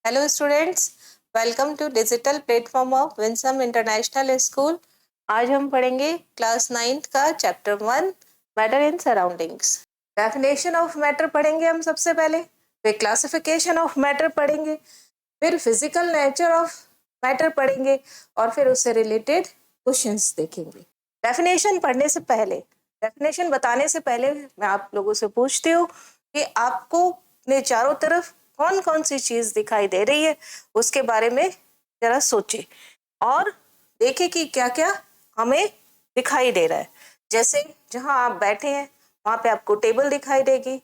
Hello students, welcome to digital platform of Winsome International School. आज हम पढ़ेंगे class 9th का chapter 1 matter in surroundings. Definition of matter पढ़ेंगे हम सबसे पहले, फिर क्लासिफिकेशन ऑफ मैटर पढ़ेंगे, फिर फिजिकल नेचर ऑफ मैटर पढ़ेंगे और फिर उससे रिलेटेड क्वेश्चंस देखेंगे। डेफिनेशन पढ़ने से पहले, डेफिनेशन बताने से पहले मैं आप लोगों से पूछती हूँ कि आपको अपने चारों तरफ कौन कौन सी चीज दिखाई दे रही है, उसके बारे में जरा सोचे और देखे कि क्या क्या हमें दिखाई दे रहा है। जैसे जहां आप बैठे हैं वहां पे आपको टेबल दिखाई देगी,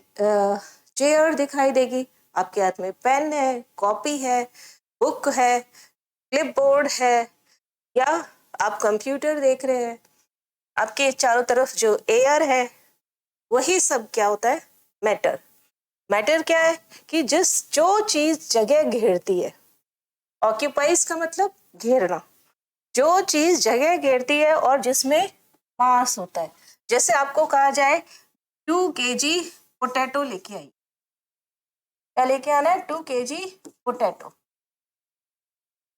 चेयर दिखाई देगी, आपके हाथ में पेन है, कॉपी है, बुक है, क्लिपबोर्ड है, या आप कंप्यूटर देख रहे हैं। आपके चारों तरफ जो एयर है वही सब क्या होता है, मैटर। मैटर क्या है कि जो चीज जगह घेरती है, ऑक्यूपाइज का मतलब घेरना, जो चीज जगह घेरती है और जिसमें मास होता है। जैसे आपको कहा जाए 2 kg पोटैटो लेके आई, क्या लेके आना है, 2 kg पोटैटो।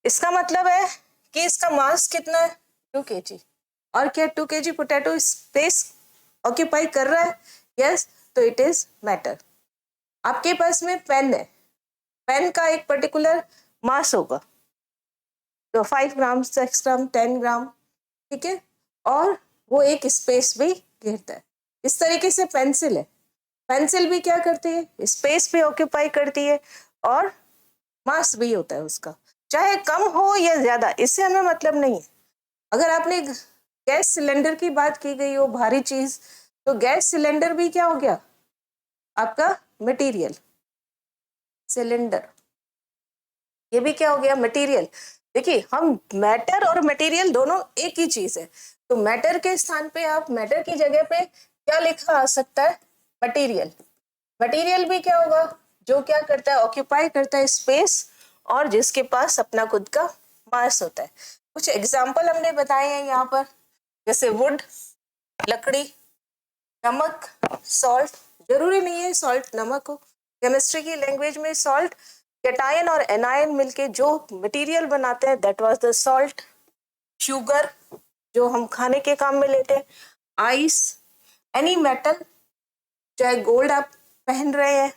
इसका मतलब है कि इसका मास कितना है, 2 kg। और क्या 2 kg पोटैटो स्पेस ऑक्यूपाई कर रहा है? यस, तो इट इज मैटर। आपके पास में पेन है, पेन का एक पर्टिकुलर मास होगा, तो 5 ग्राम, 6 ग्राम, 10 ग्राम, ठीक है, और वो एक स्पेस भी घेरता है। इस तरीके से पेंसिल है, पेंसिल भी क्या करती है, स्पेस भी ऑक्यूपाई करती है और मास भी होता है उसका, चाहे कम हो या ज्यादा, इससे हमें मतलब नहीं है। अगर आपने गैस सिलेंडर की बात की गई हो, भारी चीज, तो गैस सिलेंडर भी क्या हो गया आपका मटेरियल, सिलेंडर, ये भी क्या हो गया, मटेरियल। देखिए, हम मैटर और मटेरियल दोनों एक ही चीज है, तो मैटर के स्थान पे आप मैटर की जगह पे क्या लिखा आ सकता है, मटेरियल। मटेरियल भी क्या होगा, जो क्या करता है, ऑक्यूपाई करता है स्पेस और जिसके पास अपना खुद का मास होता है। कुछ एग्जाम्पल हमने बताए हैं यहाँ पर, जैसे वुड, लकड़ी, नमक, सॉल्ट। जरूरी नहीं है सॉल्ट नमक हो, केमिस्ट्री की लैंग्वेज में सॉल्ट, कैटायन और एनायन मिलके जो मटेरियल बनाते हैं, that was the salt. Sugar, जो हम खाने के काम में लेते हैं। आइस, एनी मेटल, चाहे गोल्ड आप पहन रहे हैं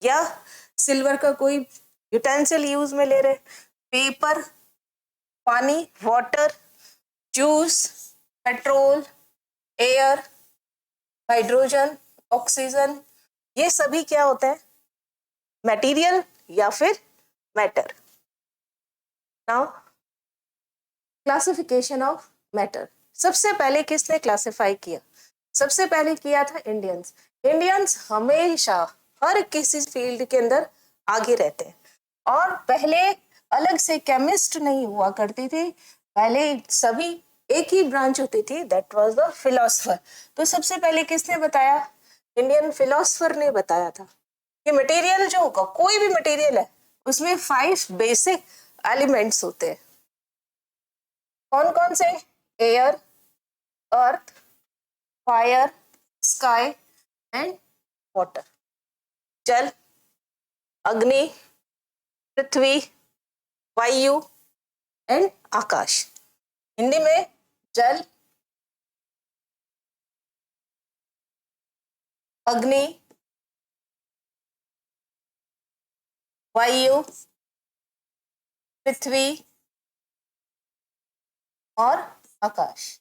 या सिल्वर का कोई यूटेंसिल यूज में ले रहे हैं। पेपर, पानी, water, juice, petrol, air, hydrogen, oxygen, ये सभी क्या होता है, मटेरियल या फिर matter. Now classification of matter. सबसे पहले किसने क्लासिफाई किया? सबसे पहले किया था इंडियंस। इंडियंस हमेशा हर किसी फील्ड के अंदर आगे रहते हैं, और पहले अलग से केमिस्ट नहीं हुआ करती थी, पहले सभी एक ही ब्रांच होती थी, दैट वाज द फिलोसफर। तो सबसे पहले किसने बताया? इंडियन फिलोसफर ने बताया था कि मटेरियल जो होगा, कोई भी मटेरियल है, उसमें 5 बेसिक एलिमेंट्स होते हैं। कौन कौन से? Air, earth, fire, sky and water. जल, अग्नि, पृथ्वी, वायु एंड आकाश। हिंदी में जल, अग्नि, वायु, पृथ्वी और आकाश।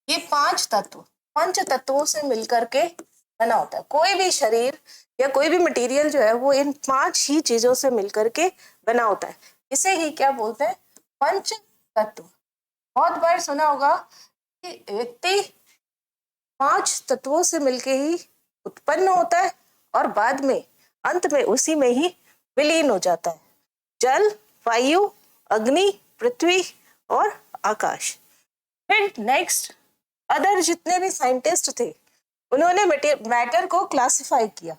ये 5 तत्व, पंच तत्वों से मिलकर के बना होता है। कोई भी शरीर या कोई भी मटेरियल जो है वो इन 5 ही चीजों से मिलकर के बना होता है। इसे ही क्या बोलते हैं? पंच तत्व। बहुत बार सुना होगा कि व्यक्ति 5 तत्वों से मिलके ही उत्पन्न होता है और बाद में अंत में उसी में ही विलीन हो जाता है। जल, वायु, अग्नि, पृथ्वी और आकाश। फिर नेक्स्ट, अदर जितने भी साइंटिस्ट थे उन्होंने मैटर को क्लासिफाई किया।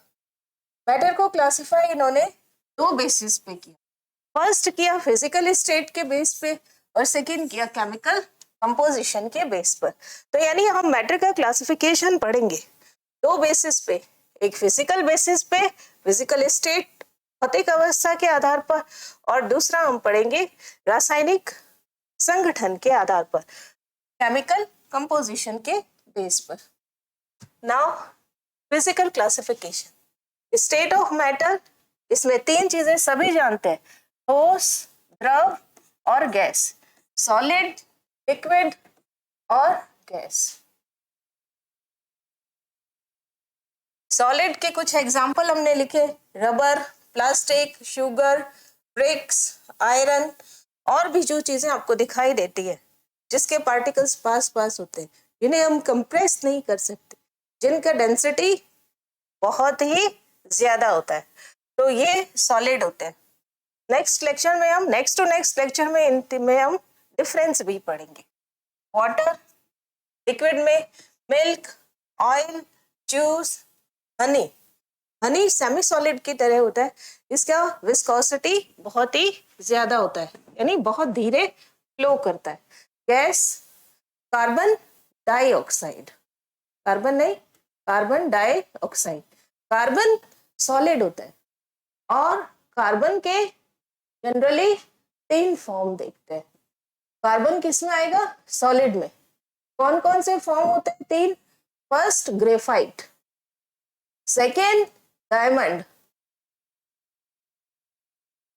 मैटर को क्लासिफाई इन्होंने 2 बेसिस पे किया। फर्स्ट किया फिजिकल स्टेट के बेस पे और सेकंड किया केमिकल कंपोजिशन के बेस पर। तो यानी हम मैटर का क्लासिफिकेशन पढ़ेंगे 2 बेसिस पे, एक फिजिकल बेसिस पे, फिजिकल स्टेट, भौतिक अवस्था के आधार पर, और दूसरा हम पढ़ेंगे रासायनिक संगठन के आधार पर, केमिकल कंपोजिशन के बेस पर। Now physical classification, state of matter, इसमें तीन चीजें सभी जानते हैं, ठोस, द्रव और गैस, सॉलिड, लिक्विड और गैस। सॉलिड के कुछ एग्जाम्पल हमने लिखे, rubber, plastic, sugar, bricks, iron, और भी जो चीजें आपको दिखाई देती है जिसके पार्टिकल्स पास पास होते हैं, जिन्हें हम कंप्रेस नहीं कर सकते, जिनका डेंसिटी बहुत ही ज्यादा होता है, तो ये सॉलिड होते हैं। नेक्स्ट लेक्चर में हम नेक्स्ट लेक्चर में हम डिफरेंस भी पढ़ेंगे। वाटर, लिक्विड में milk, oil, juice, Honey. Honey semi solid की तरह होता है, इसका विस्कोसिटी बहुत ही ज्यादा होता है, यानी बहुत धीरे फ्लो करता है। गैस, कार्बन डाइऑक्साइड, कार्बन नहीं, कार्बन डाइऑक्साइड, कार्बन सॉलिड होता है, और कार्बन के जनरली तीन फॉर्म देखते हैं। कार्बन किस में आएगा? सॉलिड में। कौन कौन से फॉर्म होते हैं? तीन। First graphite, second diamond,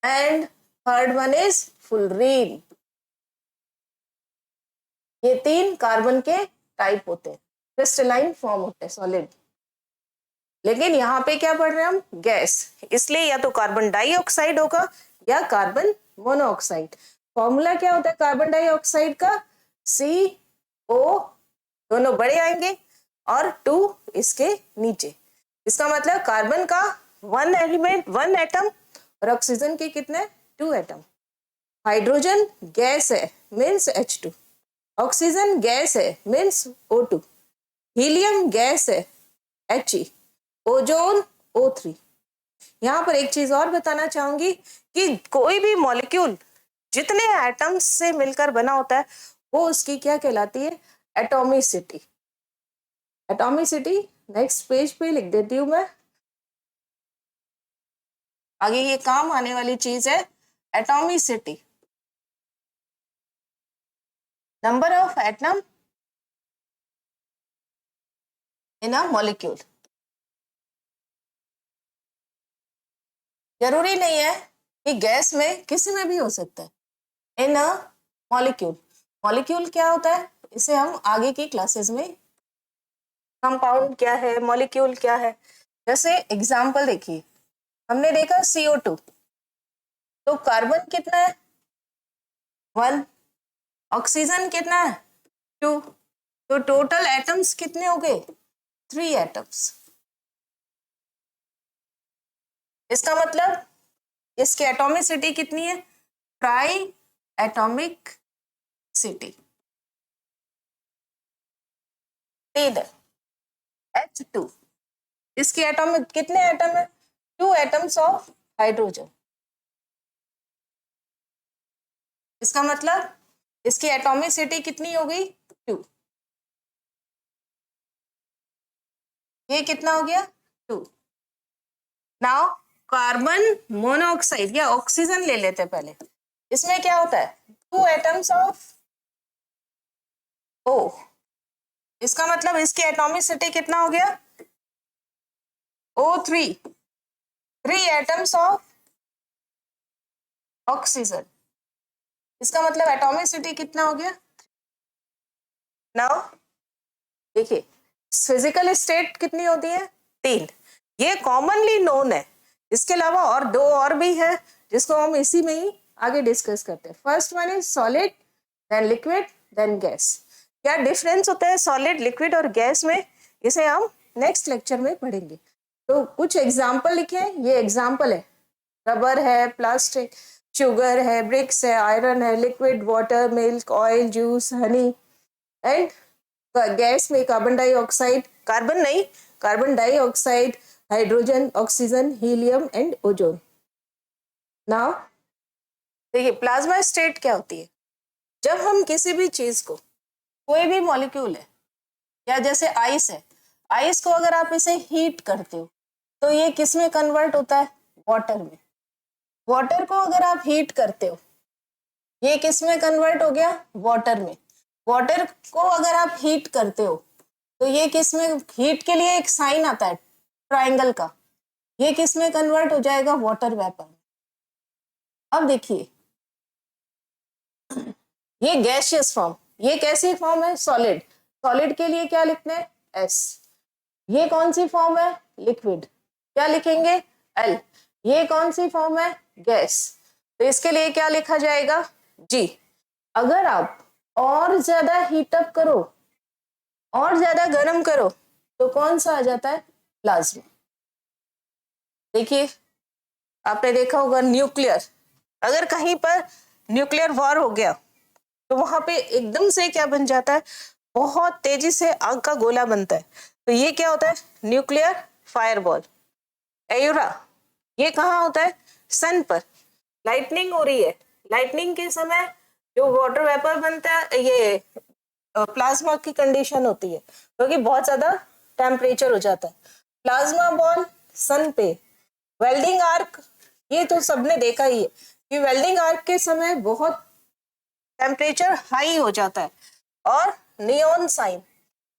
and third one is fullerene. ये तीन कार्बन के टाइप होते हैं, क्रिस्टलाइन फॉर्म होते हैं, सॉलिड। लेकिन यहाँ पे क्या पढ़ रहे हैं हम? गैस, इसलिए या तो कार्बन डाइऑक्साइड होगा या कार्बन मोनोऑक्साइड। फॉर्मूला क्या होता है कार्बन डाइऑक्साइड का? CO, दोनों बड़े आएंगे, और 2 इसके नीचे। इसका मतलब कार्बन का 1 एलिमेंट 1 एटम, और ऑक्सीजन के कितने? 2 एटम। हाइड्रोजन गैस है, मीन्स H2। ऑक्सीजन गैस है, मीन्स O2। हीलियम गैस है, He। Ozone O3। यहाँ पर एक चीज और बताना चाहूंगी कि कोई भी मॉलिक्यूल जितने एटम्स से मिलकर बना होता है वो उसकी क्या कहलाती है? एटॉमिसिटी। एटॉमिसिटी नेक्स्ट पेज पे लिख देती हूं मैं, आगे ये काम आने वाली चीज है atomicity. Number of atom in a molecule. जरूरी नहीं है कि गैस में किसी में भी हो सकता है। इन अ मॉलिक्यूल, मॉलिक्यूल क्या होता है इसे हम आगे की क्लासेस में, कंपाउंड क्या है, मॉलिक्यूल क्या है। जैसे एग्जांपल देखिए, हमने देखा CO2, तो कार्बन कितना है? 1। ऑक्सीजन कितना है? 2। तो टोटल एटम्स कितने हो गए? 3 एटम्स। इसका मतलब इसकी एटॉमिसिटी कितनी है? Try atomic city. H2, इसकी एटॉमिक कितने एटम है? 2 एटम्स ऑफ हाइड्रोजन। इसका मतलब इसकी एटॉमिसिटी कितनी हो गई? 2। ये कितना हो गया? 2। नाउ कार्बन मोनोऑक्साइड या ऑक्सीजन ले लेते हैं पहले। इसमें क्या होता है? 2 एटम्स ऑफ O। इसका मतलब इसकी एटॉमिसिटी कितना हो गया? O3। 3 atoms of oxygen. इसका मतलब एटॉमिसिटी कितना हो गया? नाउ देखिए, फिजिकल स्टेट कितनी होती है? 3। ये कॉमनली नोन है, इसके अलावा और 2 और भी है जिसको हम इसी में ही आगे डिस्कस करते हैं। First one is solid, then liquid, then gas. क्या डिफरेंस होता है सॉलिड, लिक्विड और गैस में, इसे हम नेक्स्ट लेक्चर में पढ़ेंगे। तो कुछ एग्जाम्पल लिखे हैं, ये एग्जाम्पल है, रबर है, प्लास्टिक, शुगर है, ब्रिक्स है, आयरन है, liquid, water, milk, oil, juice, Honey, and gas में कार्बन डाइऑक्साइड, कार्बन नहीं, carbon dioxide, hydrogen, oxygen, helium and ozone. Now देखिए, प्लाज्मा स्टेट क्या होती है? जब हम किसी भी चीज को, कोई भी मॉलिक्यूल है, या जैसे आइस है, आइस को अगर आप इसे हीट करते हो तो ये किस में कन्वर्ट होता है? वाटर में। वाटर को अगर आप हीट करते हो ये किस में कन्वर्ट हो गया? वाटर में। वाटर को अगर आप हीट करते हो तो ये किस में, हीट के लिए एक साइन आता है ट्रायंगल का, ये किस में कन्वर्ट हो जाएगा? वाटर वेपर में। अब देखिए ये गैसियस फॉर्म, ये कैसी फॉर्म है? सॉलिड। सॉलिड के लिए क्या लिखना है? एस। ये कौन सी फॉर्म है? लिक्विड, क्या लिखेंगे? एल। ये कौन सी फॉर्म है? गैस, तो इसके लिए क्या लिखा जाएगा? जी। अगर आप और ज्यादा हीटअप करो, और ज्यादा गर्म करो तो कौन सा आ जाता है? प्लाज्मा। देखिए आपने देखा होगा न्यूक्लियर, अगर कहीं पर न्यूक्लियर वॉर हो गया तो वहां पे एकदम से क्या बन जाता है? बहुत तेजी से आग का गोला बनता है, तो ये क्या होता है? Nuclear fireball. एयूरा, ये कहाँ होता है? सन पर। लाइटनिंग हो रही है, लाइटनिंग के समय जो वाटर वेपर बनता है ये प्लाज्मा की कंडीशन होती है क्योंकि बहुत ज्यादा टेम्परेचर हो जाता है। प्लाज्मा बॉल सन पे। वेल्डिंग आर्क, ये तो सबने देखा ही है कि वेल्डिंग आर्क के समय बहुत टेम्परेचर हाई हो जाता है। और नियॉन साइन,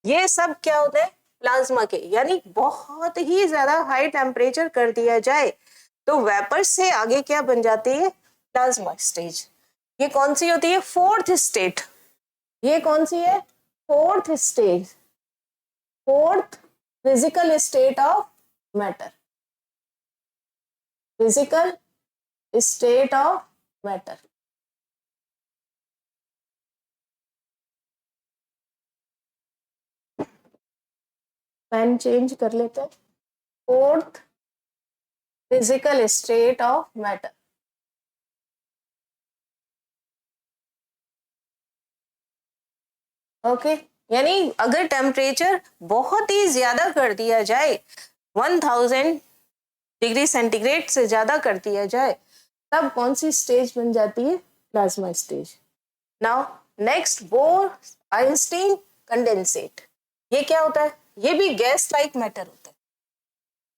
ये सब क्या होते हैं? प्लाज्मा के, यानी बहुत ही ज्यादा हाई टेम्परेचर कर दिया जाए तो वेपर से आगे क्या बन जाती है? Plasma stage. ये कौन सी होती है? Fourth state. ये कौन सी है? Fourth stage, fourth physical state of matter, physical state of matter. Pen change कर लेते हैं। Fourth physical state of matter. Okay, यानी अगर टेम्परेचर बहुत ही ज्यादा कर दिया जाए, 1000 डिग्री सेंटीग्रेड से ज्यादा कर दिया जाए, तब कौन सी स्टेज बन जाती है? Plasma stage. Now next, bore Einstein condensate. ये क्या होता है? ये भी गैस लाइक मैटर होता है।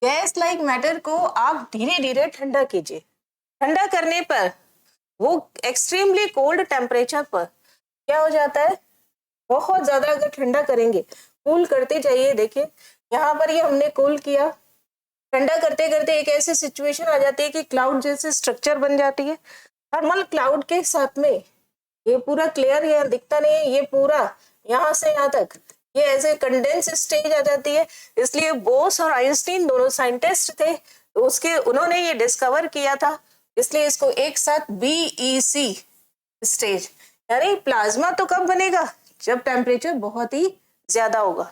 गैस लाइक मैटर को आप धीरे धीरे ठंडा कीजिए। ठंडा करने पर वो एक्सट्रीमली कोल्ड टेम्परेचर पर क्या हो जाता है? बहुत ज्यादा अगर ठंडा करेंगे, कूल करते जाइए, देखिए यहाँ पर ये हमने कूल किया, ठंडा करते करते एक ऐसी सिचुएशन आ जाती है कि क्लाउड जैसे स्ट्रक्चर बन जाती है। थर्मल क्लाउड के साथ में ये पूरा क्लियर यार दिखता नहीं है, ये पूरा यहाँ से यहाँ तक ये ऐसे कंडेंस स्टेज आ जाती है। इसलिए बोस और आइंस्टीन दोनों साइंटिस्ट थे, तो उसके उन्होंने ये डिस्कवर किया था, इसलिए इसको एक साथ बीईसी स्टेज। यानी प्लाज्मा तो कब बनेगा? जब टेम्परेचर बहुत ही ज्यादा होगा।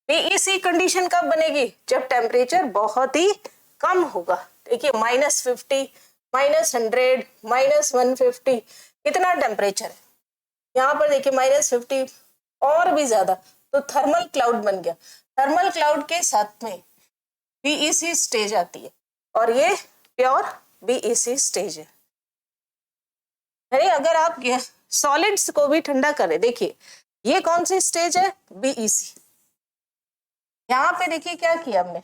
बीईसी कंडीशन कब बनेगी? जब टेम्परेचर बहुत ही कम होगा। देखिए -50, -100, -150, कितना टेम्परेचर है यहाँ पर? देखिए -50 और भी ज्यादा, तो थर्मल क्लाउड बन गया। थर्मल क्लाउड के साथ में बीईसी स्टेज आती है और ये प्योर बीईसी स्टेज है। अरे अगर आप सॉलिड्स को भी ठंडा करें, देखिए ये कौन सी स्टेज है? बीईसी। यहाँ पे देखिए क्या किया हमने,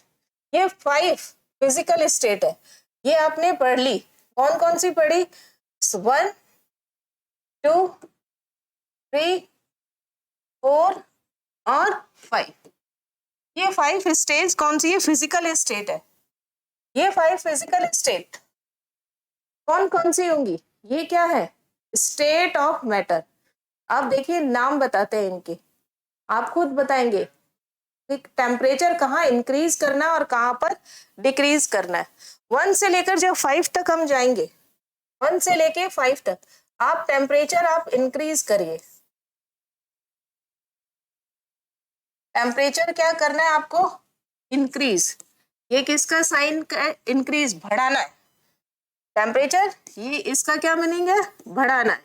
ये 5 फिजिकल स्टेट है, ये आपने पढ़ ली। कौन कौन सी पढ़ी? 1, 2, 3, 4 और 5। ये 5 स्टेज कौन सी है? फिजिकल स्टेट है। ये 5 फिजिकल स्टेट कौन कौन सी होंगी? ये क्या है? State of matter. आप देखिए नाम बताते हैं इनके, आप खुद बताएंगे कि टेम्परेचर कहाँ इंक्रीज करना है और कहाँ पर डिक्रीज करना है। 1 से लेकर जब 5 तक हम जाएंगे, 1 से लेके 5 तक आप टेम्परेचर आप इंक्रीज करिए। टेम्परेचर क्या करना है आपको? इंक्रीज। ये किसका साइन का? इंक्रीज, बढ़ाना है टेम्परेचर, ये इसका क्या मीनिंग है? बढ़ाना है।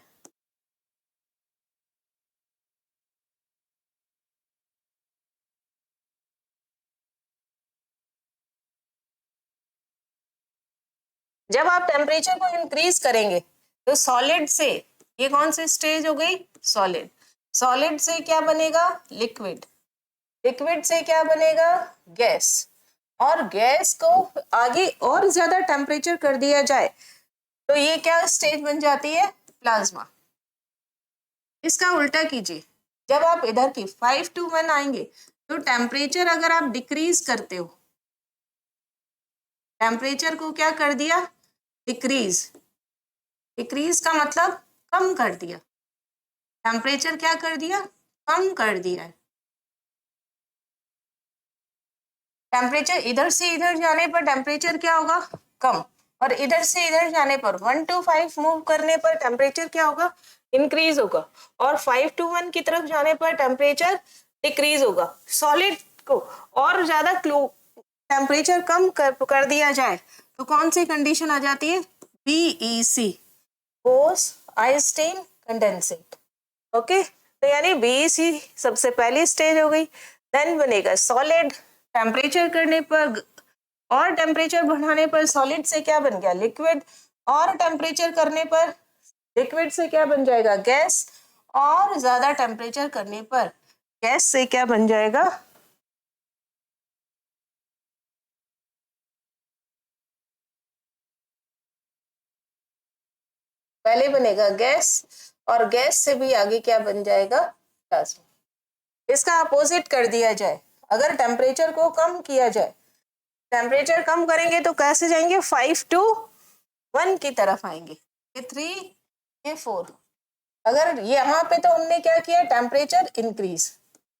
जब आप टेम्परेचर को इंक्रीज करेंगे तो सॉलिड से, ये कौन सी स्टेज हो गई? सॉलिड। सॉलिड से क्या बनेगा? लिक्विड। लिक्विड से क्या बनेगा, गैस, और गैस को आगे और ज्यादा टेम्परेचर कर दिया जाए तो ये क्या स्टेज बन जाती है, प्लाज्मा। इसका उल्टा कीजिए, जब आप इधर की 5 to 1 आएंगे तो टेम्परेचर अगर आप डिक्रीज करते हो, टेम्परेचर को क्या कर दिया, डिक्रीज, डिक्रीज का मतलब कम कर दिया, टेम्परेचर क्या कर दिया, कम कर दिया है। टेम्परेचर इधर से इधर जाने पर टेम्परेचर क्या होगा, कम, और इधर से इधर जाने पर 1 to 5 मूव करने पर टेम्परेचर क्या होगा, इंक्रीज होगा, और 5 to 1 की तरफ जाने पर टेम्परेचर डिक्रीज होगा। सॉलिड को और ज्यादा टेम्परेचर कम कर दिया जाए तो कौन सी कंडीशन आ जाती है, BEC, Bose Einstein condensate. Okay, तो यानी BEC सबसे पहली स्टेज हो गई। देन बनेगा सॉलिड, टेम्परेचर करने पर और टेम्परेचर बढ़ाने पर सॉलिड से क्या बन गया, लिक्विड, और टेम्परेचर करने पर लिक्विड से क्या बन जाएगा, गैस, और ज्यादा टेम्परेचर करने पर गैस से क्या बन जाएगा, पहले बनेगा गैस, और गैस से भी आगे क्या बन जाएगा, प्लाज्मा। इसका अपोजिट कर दिया जाए, अगर टेम्परेचर को कम किया जाए, टेम्परेचर कम करेंगे तो कैसे जाएंगे, 5 to 1 की तरफ आएंगे, ये 3 ये 4। अगर यहाँ पे तो हमने क्या किया, temperature increase,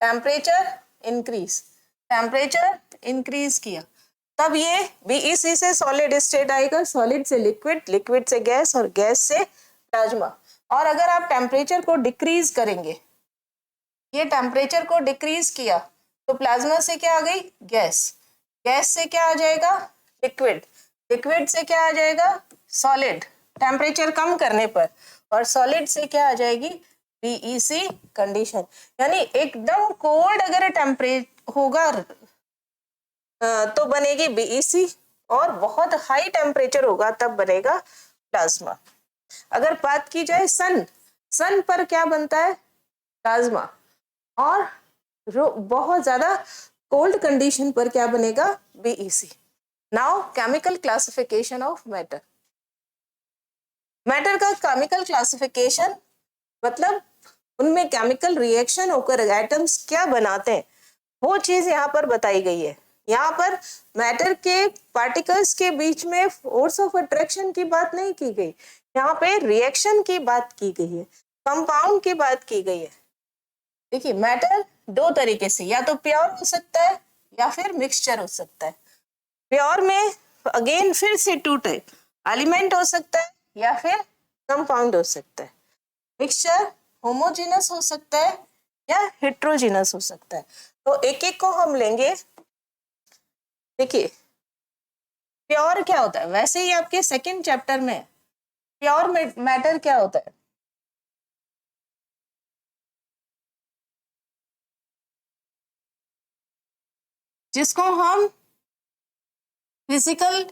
temperature increase, temperature increase किया, तब ये BEC से सॉलिड स्टेट आएगा, सॉलिड से लिक्विड, लिक्विड से गैस, और गैस से प्लाज्मा। और अगर आप टेम्परेचर को डिक्रीज करेंगे, ये टेम्परेचर को डिक्रीज किया तो प्लाज्मा से क्या आ गई, गैस, गैस से क्या आ जाएगा, लिक्विड, लिक्विड से क्या आ जाएगा, सॉलिड, टेम्परेचर कम करने पर, और सॉलिड से क्या आ जाएगी, BEC कंडीशन। यानी एकदम कोल्ड अगर टेम्परेचर होगा तो बनेगी BEC, और बहुत हाई टेम्परेचर होगा तब बनेगा प्लाज्मा। अगर बात की जाए सन, सन पर क्या बनता है, प्लाज्मा, और बहुत ज्यादा कोल्ड कंडीशन पर क्या बनेगा, BEC। Now chemical classification of matter. Matter का केमिकल क्लासिफिकेशन मतलब उनमें केमिकल रिएक्शन होकर एटम्स क्या बनाते हैं, वो चीज यहाँ पर बताई गई है। यहाँ पर मैटर के पार्टिकल्स के बीच में फोर्स ऑफ अट्रैक्शन की बात नहीं की गई, यहाँ पे रिएक्शन की बात की गई है, कंपाउंड की बात की गई है। देखिए मैटर दो तरीके से, या तो प्योर हो सकता है या फिर मिक्सचर हो सकता है। प्योर में अगेन फिर से टू टाइप, एलिमेंट हो सकता है या फिर कंपाउंड हो सकता है। मिक्सचर होमोजेनस हो सकता है या हेट्रोजेनस हो सकता है। तो एक एक को हम लेंगे। देखिए प्योर क्या होता है, वैसे ही आपके सेकंड चैप्टर में प्योर मैटर क्या होता है, जिसको हम फिजिकल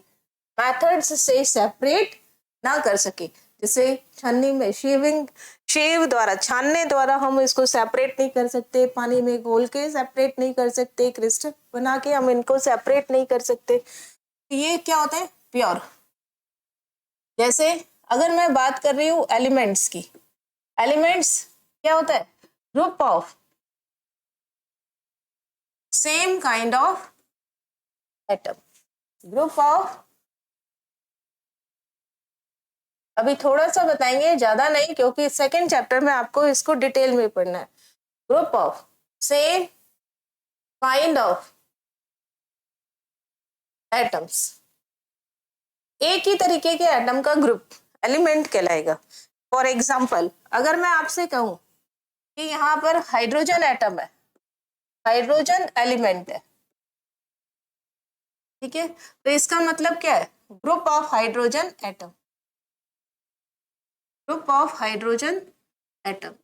मेथड्स से सेपरेट ना कर सके, जैसे छन्नी में शेव द्वारा, छानने द्वारा हम इसको सेपरेट नहीं कर सकते, पानी में घोल के सेपरेट नहीं कर सकते, क्रिस्टल बना के हम इनको सेपरेट नहीं कर सकते। तो ये क्या होता है, प्योर। जैसे अगर मैं बात कर रही हूँ एलिमेंट्स की, एलिमेंट्स क्या होता है, group of same kind of atom, group of, अभी थोड़ा सा बताएंगे ज्यादा नहीं क्योंकि सेकंड चैप्टर में आपको इसको डिटेल में पढ़ना है। Group of same kind of atoms, एक ही तरीके के एटम का ग्रुप एलिमेंट कहलाएगा। फॉर एग्जांपल अगर मैं आपसे कहूं कि यहाँ पर हाइड्रोजन एटम है, हाइड्रोजन एलिमेंट है, ठीक है, तो इसका मतलब क्या है, group of hydrogen atom, group of hydrogen atom.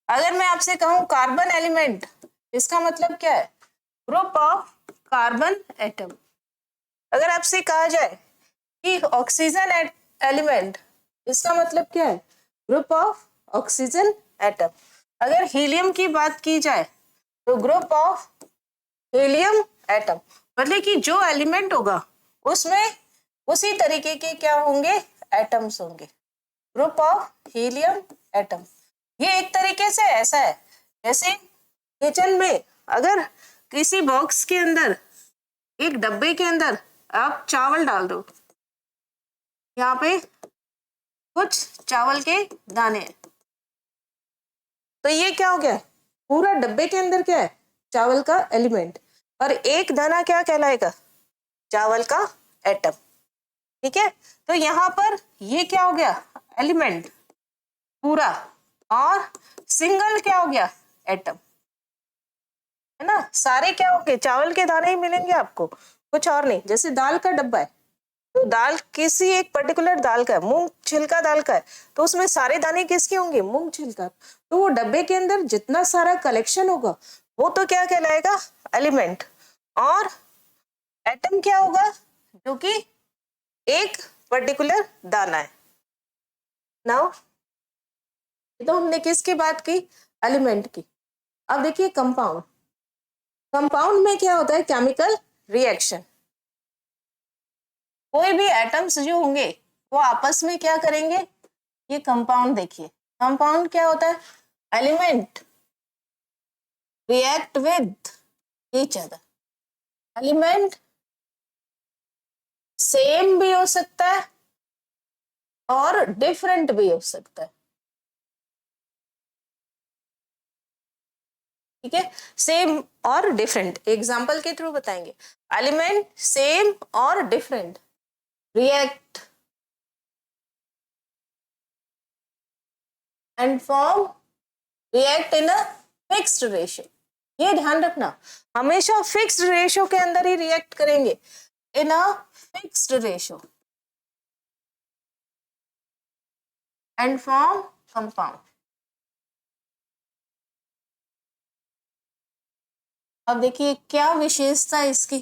अगर मैं आपसे कहूं कार्बन एलिमेंट, इसका मतलब क्या है, ग्रुप ऑफ कार्बन एटम। अगर आपसे कहा जाए कि ऑक्सीजन एलिमेंट, इसका मतलब क्या है, ग्रुप ऑफ ऑक्सीजन एटम। अगर हीलियम की बात की जाए तो ग्रुप ऑफ हीलियम एटम, मतलब कि जो एलिमेंट होगा उसमें उसी तरीके के क्या होंगे, एटम्स होंगे। ग्रुप ऑफ हीलियम एटम, ये एक तरीके से ऐसा है जैसे किचन में अगर किसी बॉक्स के अंदर, एक डब्बे के अंदर आप चावल डाल दो, यहाँ पे कुछ चावल के दाने हैं, तो ये क्या हो गया, पूरा डब्बे के अंदर क्या है, चावल का एलिमेंट, और एक दाना क्या कहलाएगा, चावल का एटम। ठीक है, तो यहाँ पर ये क्या हो गया, एलिमेंट पूरा, और सिंगल क्या हो गया, एटम, है ना। सारे क्या होंगे, चावल के दाने ही मिलेंगे आपको, कुछ और नहीं। जैसे दाल का डब्बा है, तो दाल किसी एक पर्टिकुलर दाल का है, मूंग छिलका दाल का है, तो उसमें सारे दाने किसके होंगे, मूंग छिलका। तो वो डब्बे के अंदर जितना सारा कलेक्शन होगा वो तो क्या कहलाएगा, एलिमेंट, और एटम क्या होगा, जो कि एक पर्टिकुलर दाना है। नाउ तो हमने किसकी बात की, एलिमेंट की। अब देखिए कंपाउंड, कंपाउंड में क्या होता है, केमिकल रिएक्शन। कोई भी एटम्स जो होंगे वो आपस में क्या करेंगे, ये कंपाउंड देखिए, कंपाउंड क्या होता है, element react with each other. Element same भी हो सकता है और डिफरेंट भी हो सकता है। ठीक है, सेम और डिफरेंट एग्जाम्पल के थ्रू बताएंगे। एलिमेंट सेम और different react and form react in a fixed ratio. ये ध्यान रखना, हमेशा फिक्स्ड रेशियो के अंदर ही रिएक्ट करेंगे, in a fixed ratio and form compound. अब देखिए क्या विशेषता है इसकी,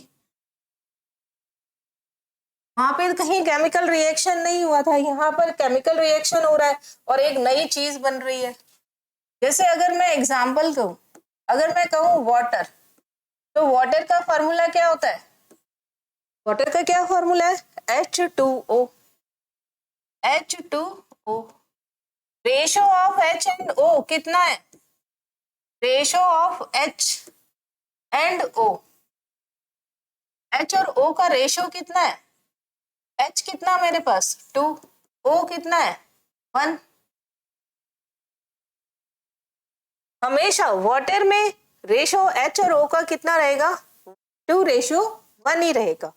वहां पे कहीं केमिकल रिएक्शन नहीं हुआ था, यहाँ पर केमिकल रिएक्शन हो रहा है और एक नई चीज बन रही है। जैसे अगर मैं एग्जांपल कहूं, अगर मैं कहूं वाटर, तो वाटर का फॉर्मूला क्या होता है, वाटर का क्या फॉर्मूला है, H2O। H2O, ratio of H and O कितना है, ratio of H and O, H और O का रेशो कितना है, H कितना मेरे पास 2, O कितना है 1। हमेशा वाटर में रेशो H और O का कितना रहेगा, 2:1 ही रहेगा।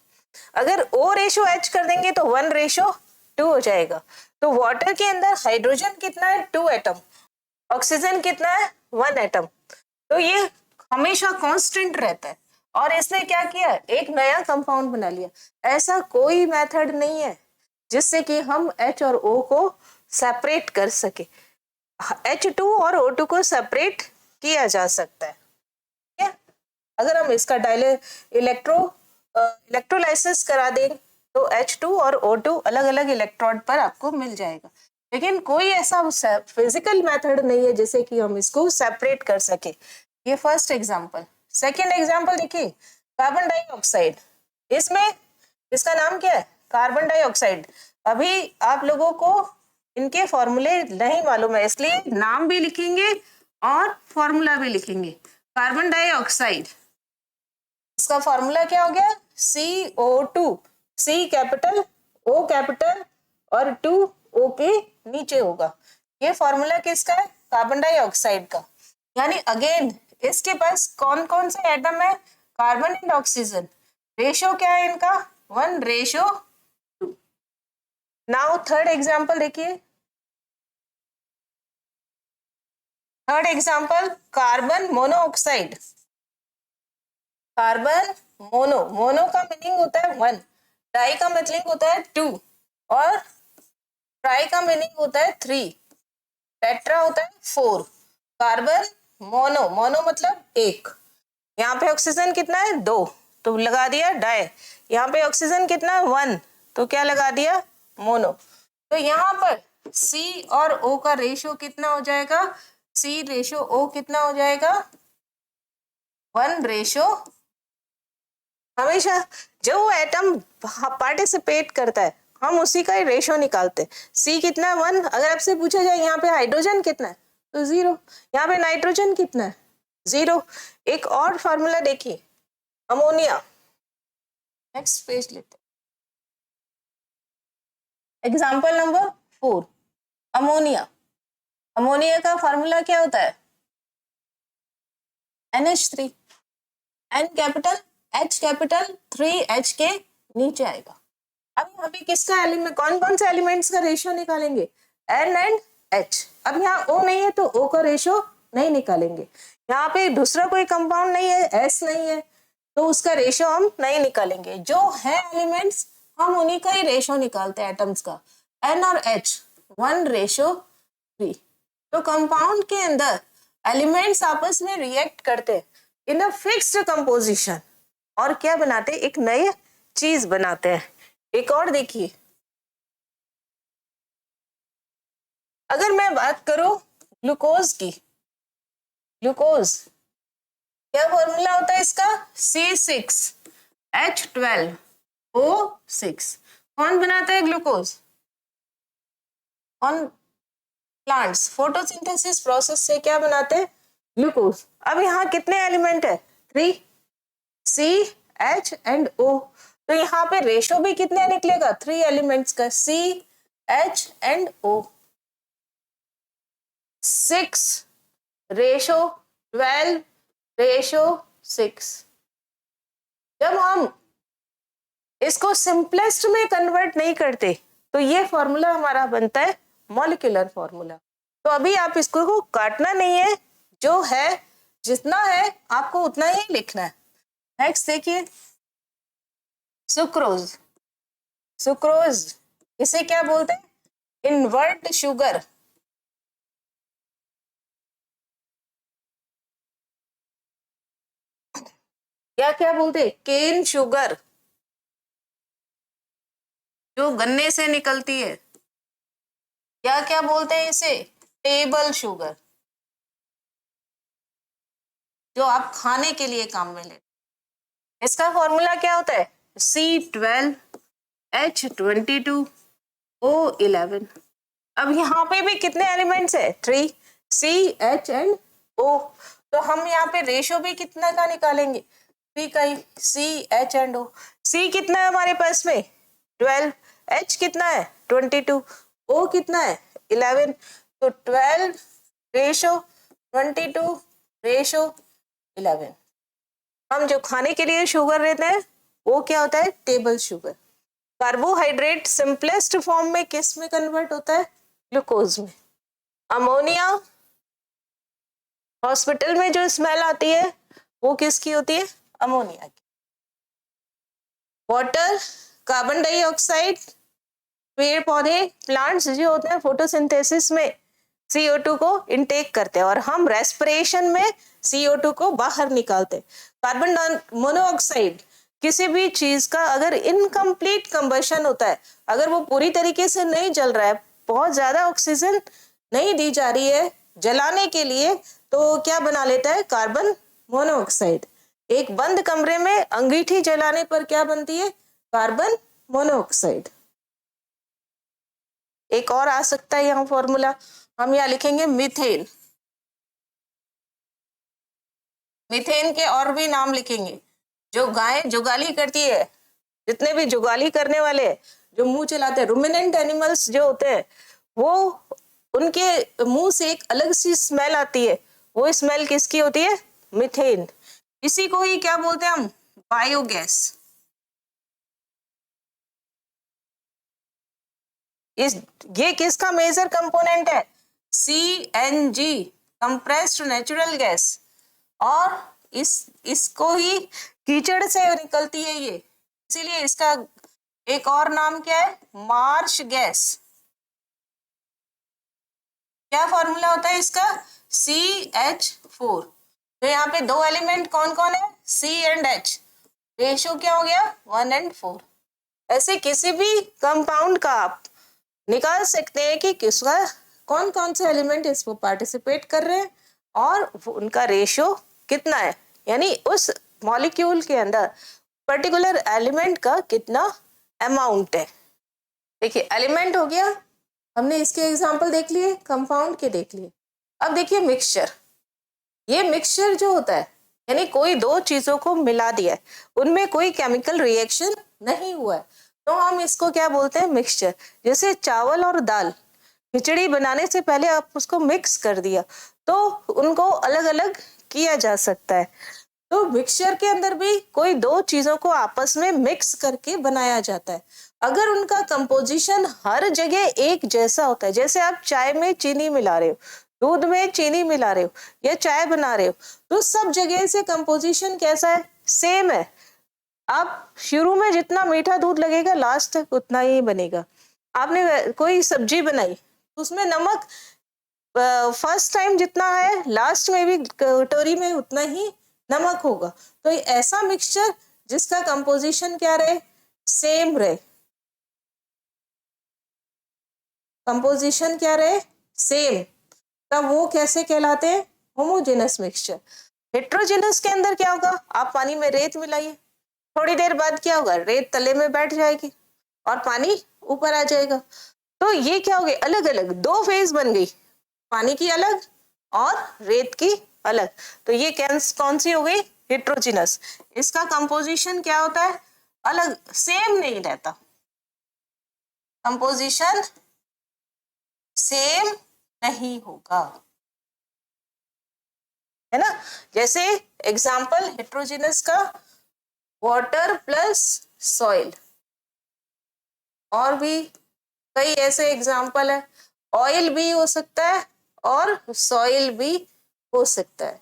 अगर O रेशो H कर देंगे तो 1:2 हो जाएगा। तो वाटर के अंदर हाइड्रोजन कितना है, 2 एटम, ऑक्सीजन कितना है 1 एटम। तो ये हमेशा कांस्टेंट रहता है, और इसने क्या किया, एक नया कंपाउंड बना लिया। ऐसा कोई मेथड नहीं है जिससे कि हम H और O को सेपरेट कर सके। H2 और O2 को सेपरेट किया जा सकता है। ठीक है, अगर हम इसका इलेक्ट्रोलाइसिस करा दें तो H2 और O2 अलग अलग इलेक्ट्रोड पर आपको मिल जाएगा, लेकिन कोई ऐसा फिजिकल मेथड नहीं है जिससे कि हम इसको सेपरेट कर सके। ये फर्स्ट एग्जांपल। सेकंड एग्जांपल देखिए, कार्बन डाइऑक्साइड, इसमें इसका नाम क्या है, कार्बन डाइऑक्साइड। अभी आप लोगों को इनके फॉर्मूले नहीं मालूम है, इसलिए नाम भी लिखेंगे और फॉर्मूला भी लिखेंगे। कार्बन डाइऑक्साइड, इसका फॉर्मूला क्या हो गया, CO2, C capital, O capital और 2 O के नीचे होगा। ये फॉर्मूला किसका है, कार्बन डाइऑक्साइड का। यानी अगेन इसके पास कौन कौन से एटम है, कार्बन एंड ऑक्सीजन, रेशो क्या है इनका 1:2। नाउ थर्ड एग्जांपल देखिए, third example carbon monoxide. Carbon mono, mono का मीनिंग होता है 1, डाई का मीनिंग होता है 2 और ट्राई का मीनिंग होता है 3, टेट्रा होता है 4। कार्बन मोनो, मोनो मतलब एक, यहाँ पे ऑक्सीजन कितना है 2 तो लगा दिया डाई, यहाँ पे ऑक्सीजन कितना है 1 तो क्या लगा दिया मोनो। तो यहाँ पर C और O का रेशियो कितना हो जाएगा, C रेशियो O कितना हो जाएगा 1:, हमेशा जो वो एटम पार्टिसिपेट करता है हम उसी का ही रेशो निकालते हैं। C कितना है 1। अगर आपसे पूछा जाए यहाँ पे हाइड्रोजन कितना है तो 0, यहाँ पे नाइट्रोजन कितना है 0। एक और फॉर्मूला देखिए, अमोनिया। नेक्स्ट पेज लेते हैं, एग्जाम्पल नंबर 4, अमोनिया। अमोनिया का फॉर्मूला क्या होता है NH3, N capital H capital 3H के नीचे आएगा। अब यहाँ पे किसका एलिमेंट, कौन कौन से एलिमेंट्स का रेशियो निकालेंगे N एंड H। अब यहाँ O नहीं है तो O का रेशियो नहीं निकालेंगे। यहाँ पे दूसरा कोई कंपाउंड नहीं है, S नहीं है, तो उसका रेशियो हम नहीं निकालेंगे। जो है एलिमेंट्स हम उन्हीं का ही रेशियो निकालते हैं एटम्स का। N और H 1:3। तो कंपाउंड के अंदर एलिमेंट्स आपस में रिएक्ट करते हैं इन अ फिक्स्ड कंपोजिशन और क्या बनाते हैं, एक नई चीज बनाते हैं। एक और देखिए, अगर मैं बात करूं ग्लूकोज की, ग्लूकोज क्या फॉर्मूला होता है इसका C6H12O6। कौन बनाता है ग्लूकोज, कौन, प्लांट्स फोटोसिंथेसिस प्रोसेस से क्या बनाते हैं ग्लूकोज। अब यहाँ कितने एलिमेंट है 3, C H एंड O, तो यहाँ पे रेशो भी कितने निकलेगा 3 एलिमेंट्स का C H एंड O। 6:12:6। जब हम इसको सिंपलेस्ट में कन्वर्ट नहीं करते तो ये फॉर्मूला हमारा बनता है मॉलिक्यूलर फॉर्मूला। तो अभी आप इसको काटना नहीं है, जो है जितना है आपको उतना ही लिखना है। नेक्स्ट देखिए, सुक्रोज। सुक्रोज इसे क्या बोलते हैं, इनवर्ट शुगर। क्या क्या बोलते हैं, केन शुगर जो गन्ने से निकलती है। क्या क्या बोलते हैं इसे, टेबल शुगर जो आप खाने के लिए काम में लेते। इसका फॉर्मूला क्या होता है C12H22O11। अब यहाँ पे भी कितने एलिमेंट्स है 3, C H एंड O। तो हम यहाँ पे रेशो भी कितना का निकालेंगे 3 का ही, C H and O। C कितना है हमारे पास में 12, H कितना है 22, O कितना है 11। तो 12:22:11। हम जो खाने के लिए शुगर लेते हैं वो क्या होता है table sugar. Carbohydrate simplest form में किस में कन्वर्ट होता है ग्लूकोज में। अमोनिया, हॉस्पिटल में जो स्मेल आती है वो किसकी होती है अमोनिया की। वाटर, कार्बन डाइऑक्साइड, पेड़ पौधे प्लांट्स जो होते हैं फोटोसिंथेसिस में CO2 को इनटेक करते हैं और हम रेस्पिरेशन में CO2 को बाहर निकालते हैं। कार्बन मोनोऑक्साइड किसी भी चीज का अगर इनकम्प्लीट कंबशन होता है, अगर वो पूरी तरीके से नहीं जल रहा है, बहुत ज्यादा ऑक्सीजन नहीं दी जा रही है जलाने के लिए, तो क्या बना लेता है कार्बन मोनोऑक्साइड। एक बंद कमरे में अंगीठी जलाने पर क्या बनती है कार्बन मोनोऑक्साइड। एक और आ सकता है यहाँ फॉर्मूला, हम यहाँ लिखेंगे मीथेन। मीथेन के और भी नाम लिखेंगे। जो गाय जुगाली करती है, जितने भी जुगाली करने वाले जो मुंह चलाते हैं, रुमिनेंट एनिमल्स जो होते हैं, वो उनके मुंह से एक अलग सी स्मेल आती है, वो स्मेल किसकी होती है मीथेन। इसी को ही क्या बोलते हैं हम बायोगैस। ये किसका मेजर कंपोनेंट है CNG, कंप्रेस्ड नेचुरल गैस। और इसको ही कीचड़ से निकलती है ये, इसीलिए इसका एक और नाम क्या है मार्श गैस। क्या फॉर्मूला होता है इसका CH4। तो यहाँ पे दो एलिमेंट कौन कौन है C एंड H, रेशो क्या हो गया 1:4। ऐसे किसी भी कंपाउंड का आप निकाल सकते हैं कि किसका कौन कौन से एलिमेंट इसमें पार्टिसिपेट कर रहे हैं और उनका रेशियो कितना है। यानी उस मॉलिक्यूल के अंदर पर्टिकुलर एलिमेंट का कितना अमाउंट है। देखिए एलिमेंट हो गया, हमने इसके एग्जांपल देख लिए, कंपाउंड के देख लिए। अब देखिए मिक्सचर, ये मिक्सचर जो होता है यानी कोई दो चीजों को मिला दिया है, उनमें कोई केमिकल रिएक्शन नहीं हुआ है, तो हम इसको क्या बोलते हैं, मिक्सचर। जैसे चावल और दाल, खिचड़ी बनाने से पहले आप उसको मिक्स कर दिया तो उनको अलग अलग किया जा सकता है। तो मिक्सचर के अंदर भी कोई दो चीजों को आपस में मिक्स करके बनाया जाता है। अगर उनका कंपोजिशन हर जगह एक जैसा होता है, जैसे आप चाय में चीनी मिला रहे हो, दूध में चीनी मिला रहे हो या चाय बना रहे हो, तो सब जगह से कंपोजिशन कैसा है, सेम है। आप शुरू में जितना मीठा दूध लगेगा लास्ट तक उतना ही बनेगा। आपने कोई सब्जी बनाई, उसमें नमक फर्स्ट टाइम जितना है लास्ट में भी कटोरी में उतना ही नमक होगा। तो ये ऐसा मिक्सचर जिसका कंपोजिशन क्या रहे, सेम रहे, कंपोजिशन क्या रहे, सेम, तब वो कैसे कहलाते हैं, होमोजेनस मिक्सचर। हेट्रोजेनस के अंदर क्या होगा, आप पानी में रेत मिलाइए, थोड़ी देर बाद क्या होगा, रेत तले में बैठ जाएगी और पानी ऊपर आ जाएगा। तो ये क्या हो गया, अलग अलग दो फेज बन गई, पानी की अलग और रेत की अलग। तो ये कौन सी हो गई, हेट्रोजेनस। इसका कंपोजिशन क्या होता है, अलग, सेम नहीं रहता, कंपोजिशन सेम नहीं होगा, है ना। जैसे एग्जांपल हेट्रोजेनस का, वाटर प्लस सॉइल, और भी कई ऐसे एग्जाम्पल है। ऑयल भी हो सकता है और सॉइल भी हो सकता है,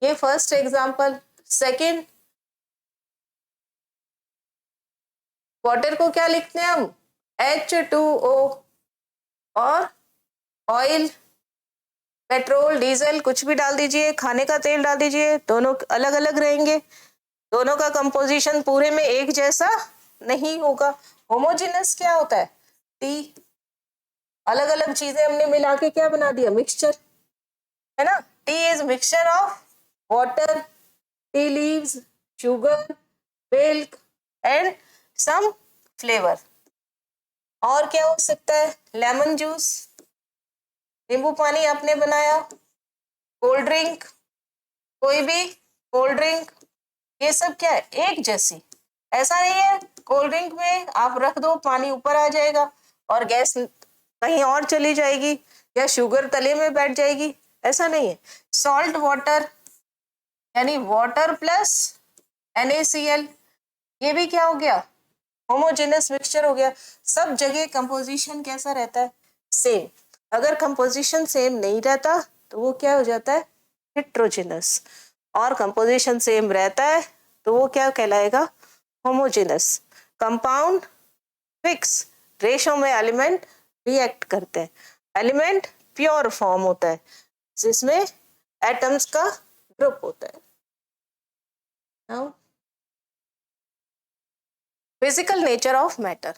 ये फर्स्ट एग्जाम्पल। सेकंड, वाटर को क्या लिखते हैं हम, H2O, और ऑयल, पेट्रोल, डीजल कुछ भी डाल दीजिए, खाने का तेल डाल दीजिए, दोनों अलग अलग रहेंगे, दोनों का कंपोजिशन पूरे में एक जैसा नहीं होगा। होमोजेनस क्या होता है, टी, अलग अलग चीजें हमने मिला के क्या बना दिया, मिक्सचर, है ना। Tea is mixture of water, tea leaves, sugar, milk and some flavour. और क्या हो सकता है, लेमन जूस, नींबू पानी आपने बनाया, कोल्ड ड्रिंक, कोई भी कोल्ड ड्रिंक, ये सब क्या है, एक जैसी। ऐसा नहीं है कोल्ड ड्रिंक में आप रख दो पानी ऊपर आ जाएगा और गैस कहीं और चली जाएगी या शुगर तले में बैठ जाएगी, ऐसा नहीं है। सॉल्ट वाटर यानी वाटर प्लस NaCl, ये भी क्या हो गया, होमोजेनस मिक्सचर हो गया। सब जगह कंपोजिशन कैसा रहता है, सेम। अगर कंपोजिशन सेम नहीं रहता तो वो क्या हो जाता है, हेट्रोजेनस, और कंपोजिशन सेम रहता है तो वो क्या कहलाएगा, होमोजेनस। कंपाउंड फिक्स रेशो में एलिमेंट रिएक्ट करते हैं, एलिमेंट प्योर फॉर्म होता है जिसमें एटम्स का ग्रुप होता है। Now physical nature of matter,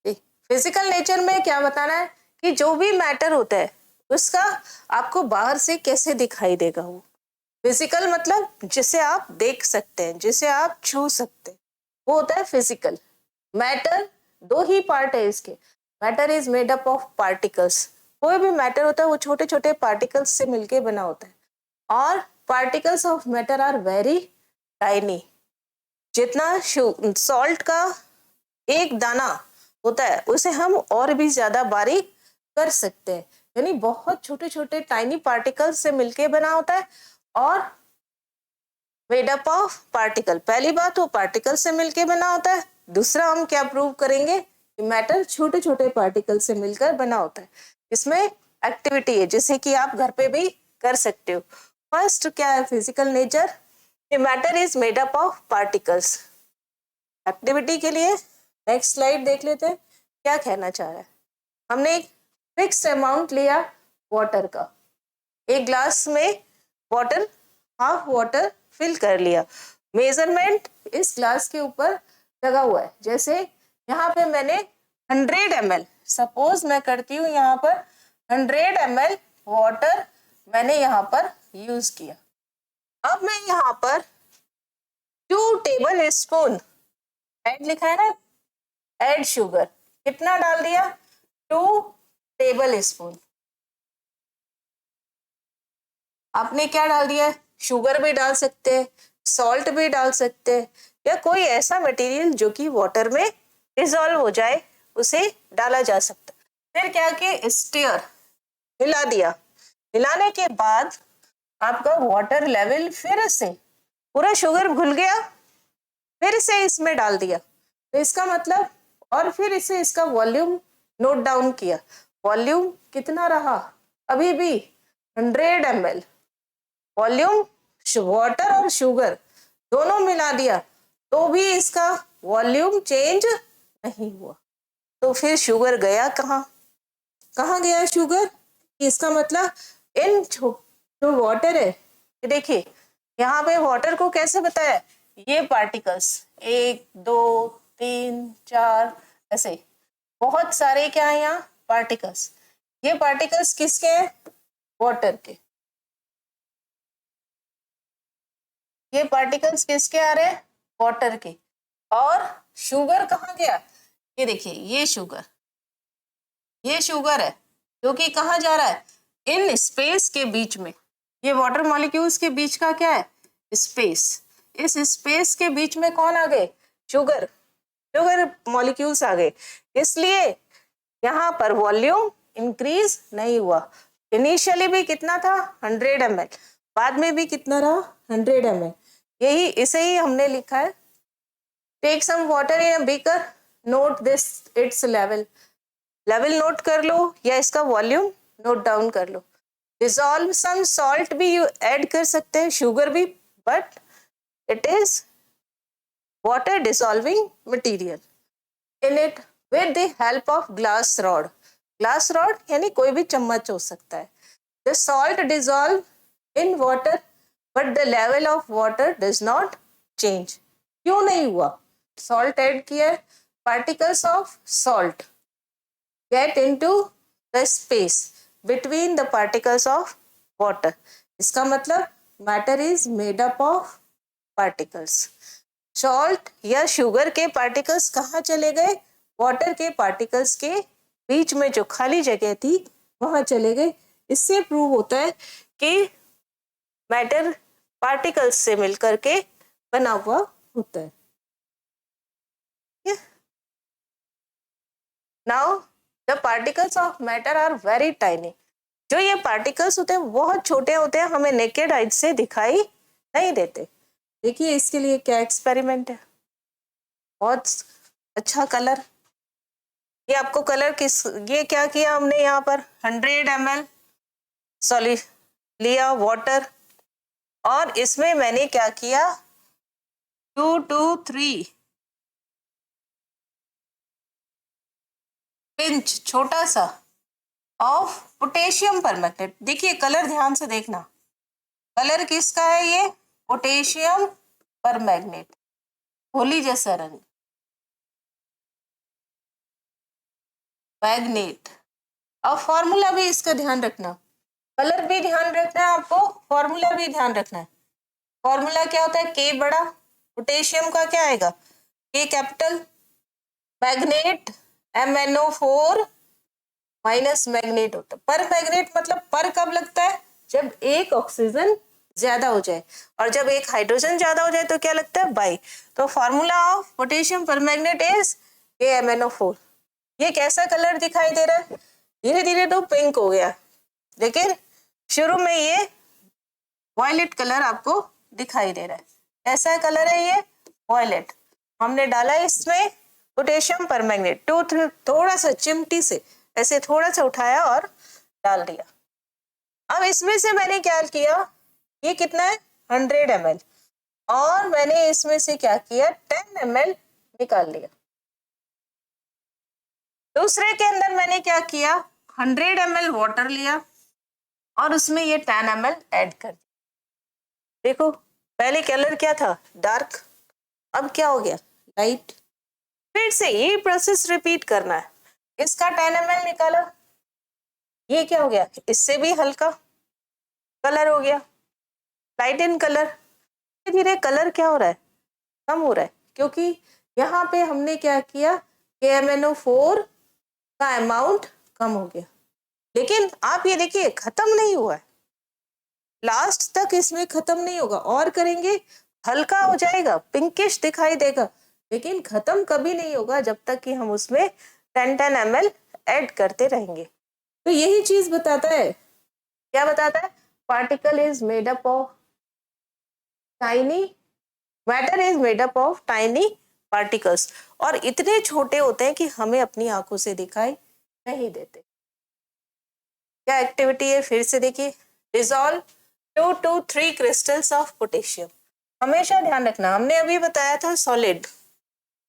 physical nature में क्या बताना है कि जो भी मैटर होता है उसका आपको बाहर से कैसे दिखाई देगा। वो फिजिकल मतलब जिसे आप देख सकते हैं, जिसे आप छू सकते हैं, वो होता है फिजिकल। मैटर दो ही पार्ट है इसके, matter is made up of particles. कोई भी मैटर होता है वो छोटे छोटे पार्टिकल्स से मिलके बना होता है, और particles of matter are very tiny. जितना सॉल्ट का एक दाना होता है उसे हम और भी ज्यादा बारीक कर सकते हैं, यानी बहुत छोटे छोटे टाइनी पार्टिकल्स से मिलके बना होता है और मेड अप ऑफ पार्टिकल। पहली बात वो पार्टिकल से मिलके बना होता है, दूसरा हम क्या प्रूव करेंगे कि मैटर छोटे छोटे पार्टिकल से मिलकर बना होता है। इसमें एक्टिविटी है जैसे कि आप घर पे भी कर सकते हो। फर्स्ट क्या है physical nature, matter is made up of particles. Activity के लिए नेक्स्ट स्लाइड देख लेते हैं क्या कहना चाह रहा है। हमने एक फिक्स अमाउंट लिया वाटर का, एक ग्लास में वाटर, हाफ वाटर फिल कर लिया, मेजरमेंट इस ग्लास के ऊपर लगा हुआ है। जैसे यहाँ पे मैंने 100 ml, सपोज मैं करती हूँ यहाँ पर 100 ml वाटर मैंने यहाँ पर यूज किया, अब मैं यहाँ पर 2 टेबल स्पून ऐड लिखा है ना, ऐड शुगर, कितना डाल दिया? 2 टेबल स्पून। आपने क्या डाल दिया? शुगर भी डाल सकते हैं, सॉल्ट भी डाल सकते हैं, या कोई ऐसा मटेरियल जो कि वाटर में डिसॉल्व हो जाए उसे डाला जा सकता है। फिर क्या कि स्टीयर, हिला दिया। हिलाने के बाद आपका वाटर लेवल फिर से, पूरा शुगर घुल गया, फिर से इसमें डाल दिया, तो इसका मतलब, और फिर इसे इसका वॉल्यूम नोट डाउन किया। वॉल्यूम कितना रहा? अभी भी 100 ml। वॉल्यूम वाटर और शुगर दोनों मिला दिया तो भी इसका वॉल्यूम चेंज नहीं हुआ। तो फिर शुगर गया कहाँ? कहाँ गया शुगर? इसका मतलब इन जो वाटर है, ये देखिए यहाँ पे वाटर को कैसे बताया, ये पार्टिकल्स 1 2 3 4 ऐसे बहुत सारे क्या है यहाँ पार्टिकल्स। ये पार्टिकल्स किसके हैं? वाटर के। ये पार्टिकल्स किसके आ रहे हैं? वाटर के। और शुगर कहाँ गया? ये देखिए ये शुगर है जो कि कहाँ जा रहा है? इन स्पेस के बीच में। ये वाटर मॉलिक्यूल्स के बीच का क्या है? स्पेस। इस स्पेस के बीच में कौन आ गए? शुगर मॉलिक्यूल्स आ गए। इसलिए यहाँ पर वॉल्यूम इंक्रीज नहीं हुआ। इनिशियली भी कितना था? 100 ml, बाद में भी कितना रहा? 100 ml। यही इसे ही हमने लिखा है, take some water in a beaker, note this its level note कर लो या इसका वॉल्यूम नोट डाउन कर लो। डिसॉल्व सम सॉल्ट भी ऐड कर सकते हैं, शुगर भी, but it is water dissolving material in it with the help of glass rod यानी कोई भी चम्मच हो सकता है। The salt dissolve in water but the level of water does not change. क्यों नहीं हुआ? सॉल्ट ऐड किया, particles of salt get into the space between the particles of water। इसका मतलब matter is made up of particles। Salt या sugar के particles कहाँ चले गए? वाटर के पार्टिकल्स के बीच में जो खाली जगह थी वहां चले गए। इससे प्रूव होता है कि मैटर पार्टिकल्स से मिलकर के बना हुआ होता है। Now the particles of matter are very tiny. जो ये पार्टिकल्स होते हैं बहुत छोटे होते हैं, हमें नेकेड आइज से दिखाई नहीं देते। देखिए इसके लिए क्या एक्सपेरिमेंट है, बहुत अच्छा कलर। ये आपको कलर ये क्या किया हमने यहाँ पर? 100 ml सॉलिड लिया वाटर, और इसमें मैंने क्या किया? 2 to 3 पिंच, छोटा सा, ऑफ पोटेशियम परमैंगनेट। देखिए कलर ध्यान से देखना, कलर किसका है? ये पोटेशियम परमैंगनेट, होली जैसा रंग, मैग्नेट। अब फॉर्मूला भी इसका ध्यान रखना, कलर भी ध्यान रखना है आपको, फॉर्मूला भी ध्यान रखना है। फॉर्मूला क्या होता है? के बड़ा, पोटेशियम का क्या आएगा? के capital, magnet MnO4 minus magnet होता है। पर मैग्नेट मतलब पर कब लगता है? जब एक ऑक्सीजन ज्यादा हो जाए, और जब एक हाइड्रोजन ज्यादा हो जाए तो क्या लगता है? बाई। तो formula of potassium permanganate is KMnO4। ये कैसा कलर दिखाई दे रहा है? धीरे धीरे तो पिंक हो गया, लेकिन शुरू में ये वायलेट कलर आपको दिखाई दे रहा है। कैसा कलर है ये? वायलेट। हमने डाला इसमें पोटेशियम परमैंगनेट, थोड़ा सा चिमटी से ऐसे थोड़ा सा उठाया और डाल दिया। अब इसमें से मैंने क्या किया? ये कितना है? 100 ml, और मैंने इसमें से क्या किया? 10 ml निकाल लिया। दूसरे के अंदर मैंने क्या किया? 100 ml वाटर लिया और उसमें ये 10 ml ऐड कर दिया। देखो पहले कलर क्या था? डार्क, अब क्या हो गया? लाइट। फिर से ये प्रोसेस रिपीट करना है। इसका 10 ml निकाला, ये क्या हो गया? इससे भी हल्का कलर हो गया। लाइट इन कलर, धीरे धीरे कलर क्या हो रहा है, कम हो रहा है, क्योंकि यहाँ पे हमने क्या किया, KMnO4 का अमाउंट कम हो गया। लेकिन आप ये देखिए खत्म नहीं हुआ है, लास्ट तक इसमें खत्म नहीं होगा, और करेंगे हल्का हो जाएगा, पिंकिश दिखाई देगा, लेकिन खत्म कभी नहीं होगा जब तक कि हम उसमें 10 ml ऐड करते रहेंगे। तो यही चीज बताता है, क्या बताता है, particle is made up of tiny, matter is made up of tiny particles, और इतने छोटे होते हैं कि हमें अपनी आंखों से दिखाई नहीं देते। क्या एक्टिविटी है, फिर से देखिए, dissolve 2 to 3 crystals of potassium. हमेशा ध्यान रखना, हमने अभी बताया था सॉलिड,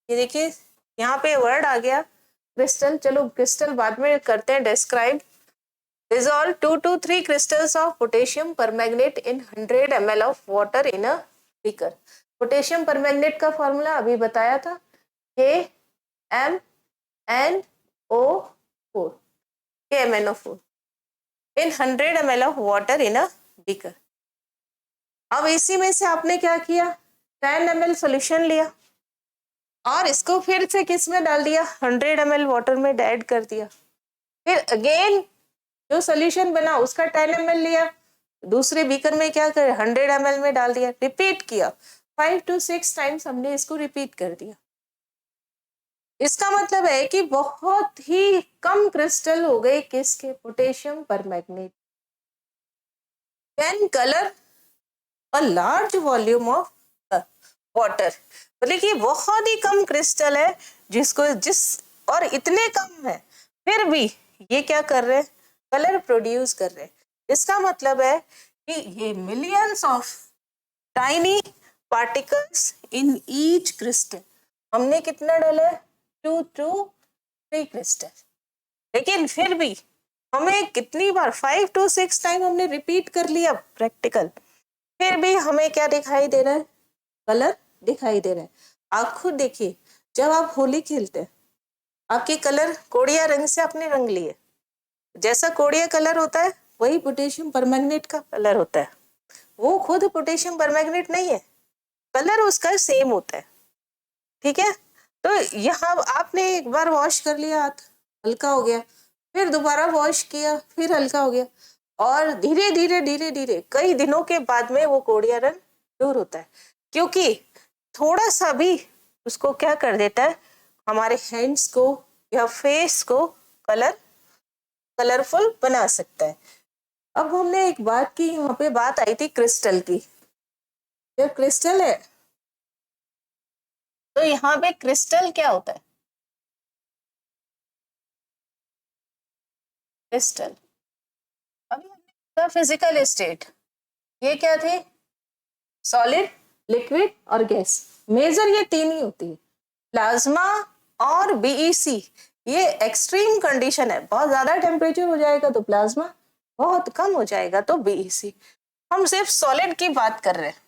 ये देखिए यहाँ पे वर्ड आ गया क्रिस्टल, चलो क्रिस्टल बाद में करते हैं describe. Dissolve 2 to 3 crystals of potassium permanganate in 100 ml of water in a beaker। Potassium permanganate का फॉर्मूला अभी बताया था, KMnO4, KMnO4 in 100 ml of water in a beaker। अब इसी में से आपने क्या किया, 10 ml सोल्यूशन लिया और इसको फिर से किस में डाल दिया, 100 ml वाटर में ऐड कर दिया, फिर अगेन जो सोल्यूशन बना उसका 10 ml लिया, दूसरे बीकर में क्या करे, 100 ml में डाल दिया, रिपीट किया, 5 to 6 टाइम्स हमने इसको रिपीट कर दिया। इसका मतलब है कि बहुत ही कम क्रिस्टल हो गए किसके, potassium permanganate, can colour a large volume of water, मतलब कि बहुत ही कम क्रिस्टल है और इतने कम है फिर भी ये क्या कर रहे हैं, कलर प्रोड्यूस कर रहे हैं। इसका मतलब है कि ये millions of tiny particles in each crystal, हमने कितना डाला है, 2 to 3 क्रिस्टल, लेकिन फिर भी हमें कितनी बार 5 to 6 टाइम हमने रिपीट कर लिया प्रैक्टिकल, फिर भी हमें क्या दिखाई दे रहा है, कलर दिखाई दे रहा है। आप खुद देखिए, जब आप होली खेलते हैं आपके कलर कोड़िया रंग से आपने रंग लिए, जैसा कोड़िया कलर होता है वही पोटेशियम परमैंगनेट का कलर होता है, वो खुद पोटेशियम परमैंगनेट नहीं है, कलर उसका सेम होता है, ठीक है। तो यहाँ आपने एक बार वॉश कर लिया हाथ, हल्का हो गया, फिर दोबारा वॉश किया, फिर हल्का हो गया, और धीरे धीरे धीरे धीरे कई दिनों के बाद में वो कोड़िया रंग दूर होता है, क्योंकि थोड़ा सा भी उसको क्या कर देता है, हमारे हैंड्स को या फेस को कलरफुल बना सकता है। अब हमने एक बात की, यहाँ पे बात आई थी क्रिस्टल की, जब क्रिस्टल है तो यहाँ पे क्रिस्टल क्या होता है, क्रिस्टल अभी फिजिकल स्टेट, ये क्या थे, सॉलिड, लिक्विड और गैस, मेजर ये तीन ही होती है। प्लाज्मा और बीईसी ये एक्सट्रीम कंडीशन है, बहुत ज्यादा टेम्परेचर हो जाएगा तो प्लाज्मा, बहुत कम हो जाएगा तो बीईसी। हम सिर्फ सॉलिड की बात कर रहे हैं।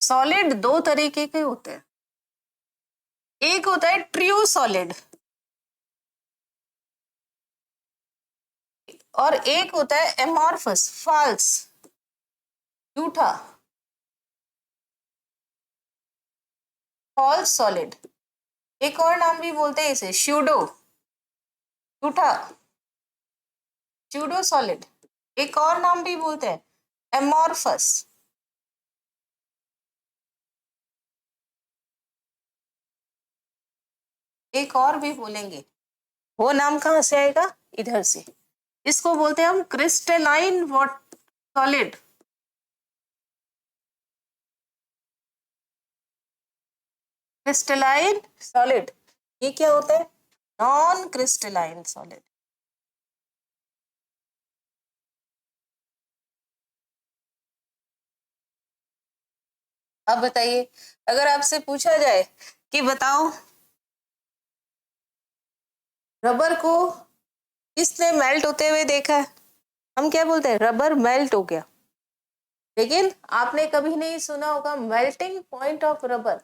सॉलिड दो तरीके के होते हैं, एक होता है ट्रू सॉलिड और एक होता है एमॉर्फस, फॉल्स, झूठा, फॉल्स सॉलिड। एक और नाम भी बोलते हैं इसे, स्यूडो, झूठा, स्यूडो सॉलिड। एक और नाम भी बोलते हैं एमॉर्फस, एक और भी बोलेंगे, वो नाम कहाँ से आएगा, इधर से, इसको बोलते हैं हम क्रिस्टलाइन सॉलिड, क्रिस्टलाइन सॉलिड। ये क्या होता है, नॉन क्रिस्टलाइन सॉलिड। अब बताइए, अगर आपसे पूछा जाए कि बताओ रबर को किसने मेल्ट होते हुए देखा है, हम क्या बोलते हैं, रबर मेल्ट हो गया, लेकिन आपने कभी नहीं सुना होगा melting point of rubber,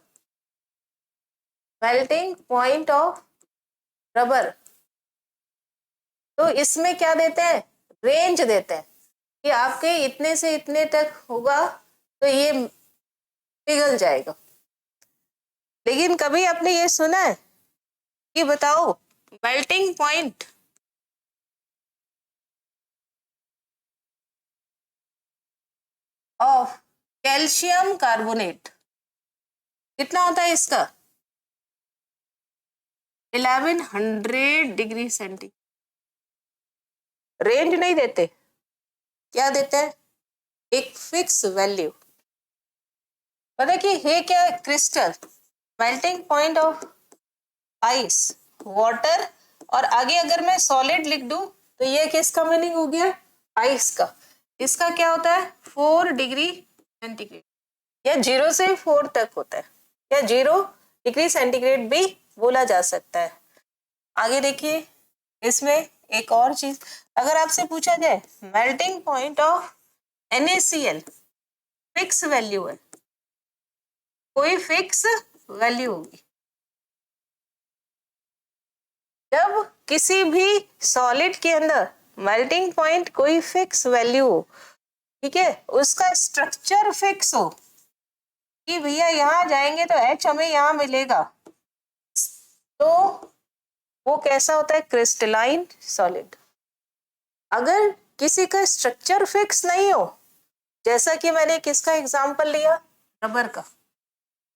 melting point of rubber. तो इसमें क्या देते हैं, रेंज देते हैं कि आपके इतने से इतने तक होगा तो ये पिघल जाएगा। लेकिन कभी आपने ये सुना है कि बताओ melting point of calcium carbonate कितना होता है इसका? 1100 डिग्री सेंटीग्रेड। रेंज नहीं देते, क्या देते हैं? एक फिक्स वैल्यू। पता कि ये क्या है? Crystal melting point of ice water, और आगे अगर मैं सॉलिड लिख दूं तो ये किसका मीनिंग हो गया? आइस का। इसका क्या होता है? 4 डिग्री सेंटीग्रेड, या 0 से 4 तक होता है, या 0 डिग्री सेंटीग्रेड भी बोला जा सकता है। आगे देखिए, इसमें एक और चीज, अगर आपसे पूछा जाए melting point of NaCl fix value है, कोई फिक्स वैल्यू होगी। जब किसी भी सॉलिड के अंदर मेल्टिंग पॉइंट कोई फिक्स वैल्यू हो, ठीक है, उसका स्ट्रक्चर फिक्स हो कि भैया यहाँ जाएंगे तो H हमें यहाँ मिलेगा, तो वो कैसा होता है? Crystalline solid. अगर किसी का स्ट्रक्चर फिक्स नहीं हो, जैसा कि मैंने किसका एग्जांपल लिया? रबर का।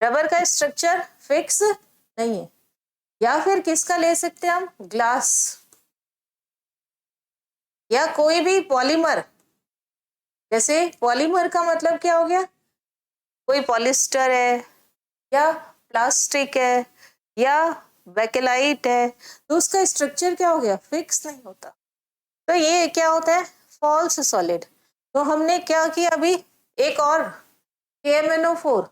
रबर का स्ट्रक्चर फिक्स नहीं है। या फिर किसका ले सकते हैं हम? ग्लास, या कोई भी पॉलीमर। जैसे पॉलीमर का मतलब क्या हो गया? कोई पॉलिस्टर है, या प्लास्टिक है, या बेकेलाइट है, तो उसका स्ट्रक्चर क्या हो गया? फिक्स नहीं होता। तो ये क्या होता है? False solid. तो हमने क्या किया अभी? एक और KMnO4,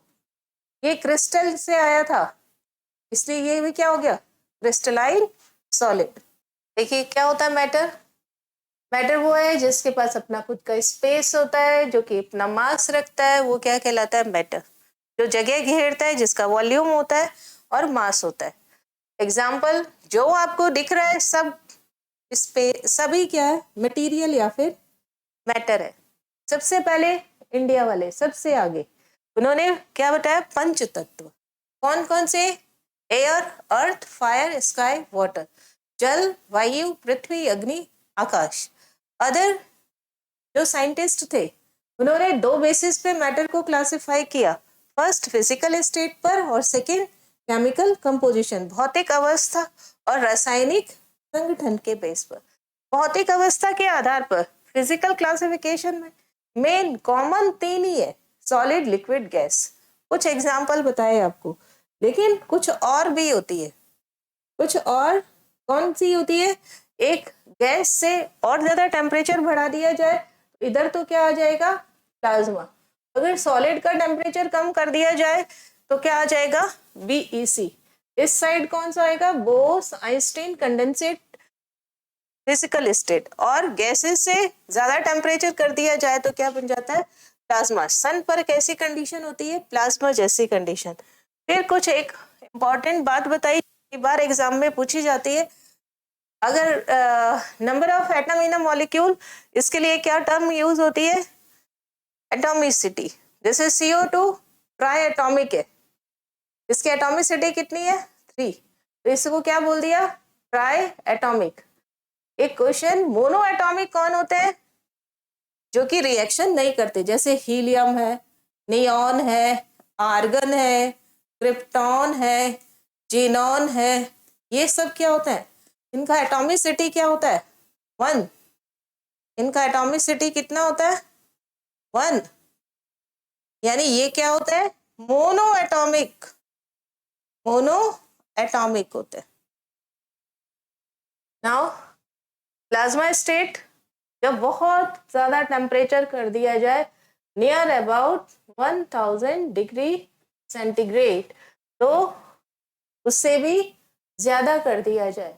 ये क्रिस्टल से आया था, इसलिए ये भी क्या हो गया? Crystalline solid. देखिए क्या होता है मैटर? मैटर वो है जिसके पास अपना खुद का स्पेस होता है, जो कि अपना मास रखता है, वो क्या कहलाता है? मैटर। जो जगह घेरता है, जिसका वॉल्यूम होता है और मास होता है। एग्जाम्पल जो आपको दिख रहा है सब सभी क्या है? मटेरियल या फिर मैटर है। सबसे पहले इंडिया वाले सबसे आगे उन्होंने क्या बताया? पंच तत्व। कौन कौन से? एयर, अर्थ, फायर, स्काई, वाटर। जल, वायु, पृथ्वी, अग्नि, आकाश। अदर जो साइंटिस्ट थे उन्होंने 2 बेसिस पे मैटर को क्लासिफाई किया। फर्स्ट फिजिकल स्टेट पर, और सेकंड केमिकल कंपोजिशन, भौतिक अवस्था और रासायनिक संगठन के बेस पर। भौतिक अवस्था के आधार पर फिजिकल क्लासिफिकेशन में मेन कॉमन 3 ही है: सॉलिड, लिक्विड, गैस। कुछ एग्जाम्पल बताए आपको, लेकिन कुछ और भी होती है। कुछ और कौन सी होती है? एक गैस से और ज्यादा टेम्परेचर बढ़ा दिया जाए, इधर तो क्या आ जाएगा? प्लाज्मा। अगर सॉलिड का टेम्परेचर कम कर दिया जाए तो क्या आ जाएगा? BEC। इस साइड कौन सा आएगा? Bose Einstein condensate physical state. और गैसेस से ज्यादा टेम्परेचर कर दिया जाए तो क्या बन जाता है? प्लाज्मा। सन पर कैसी कंडीशन होती है? प्लाज्मा जैसी कंडीशन। फिर कुछ एक इंपॉर्टेंट बात बताई, बार एग्जाम में पूछी जाती है, अगर number of atom in a molecule, इसके लिए क्या टर्म यूज होती है? एटॉमिसिटी। जैसे CO2 ट्राई एटॉमिक है, इसकी एटॉमिसिटी कितनी है? 3, तो इसको क्या बोल दिया? Try atomic. एक क्वेश्चन, मोनो एटॉमिक कौन होते हैं? जो कि रिएक्शन नहीं करते, जैसे हीलियम है, नियॉन है, आर्गन है, क्रिप्टॉन है, जीनॉन है। ये सब क्या होता है? इनका एटॉमिसिटी क्या होता है? 1। इनका एटॉमिसिटी कितना होता है? 1। यानी ये क्या होता है? Mono atomic. मोनो एटॉमिक होते हैं। नाउ प्लाज्मा स्टेट, जब बहुत ज्यादा टेम्परेचर कर दिया जाए, नियर अबाउट 1000 डिग्री सेंटीग्रेड, तो उससे भी ज्यादा कर दिया जाए,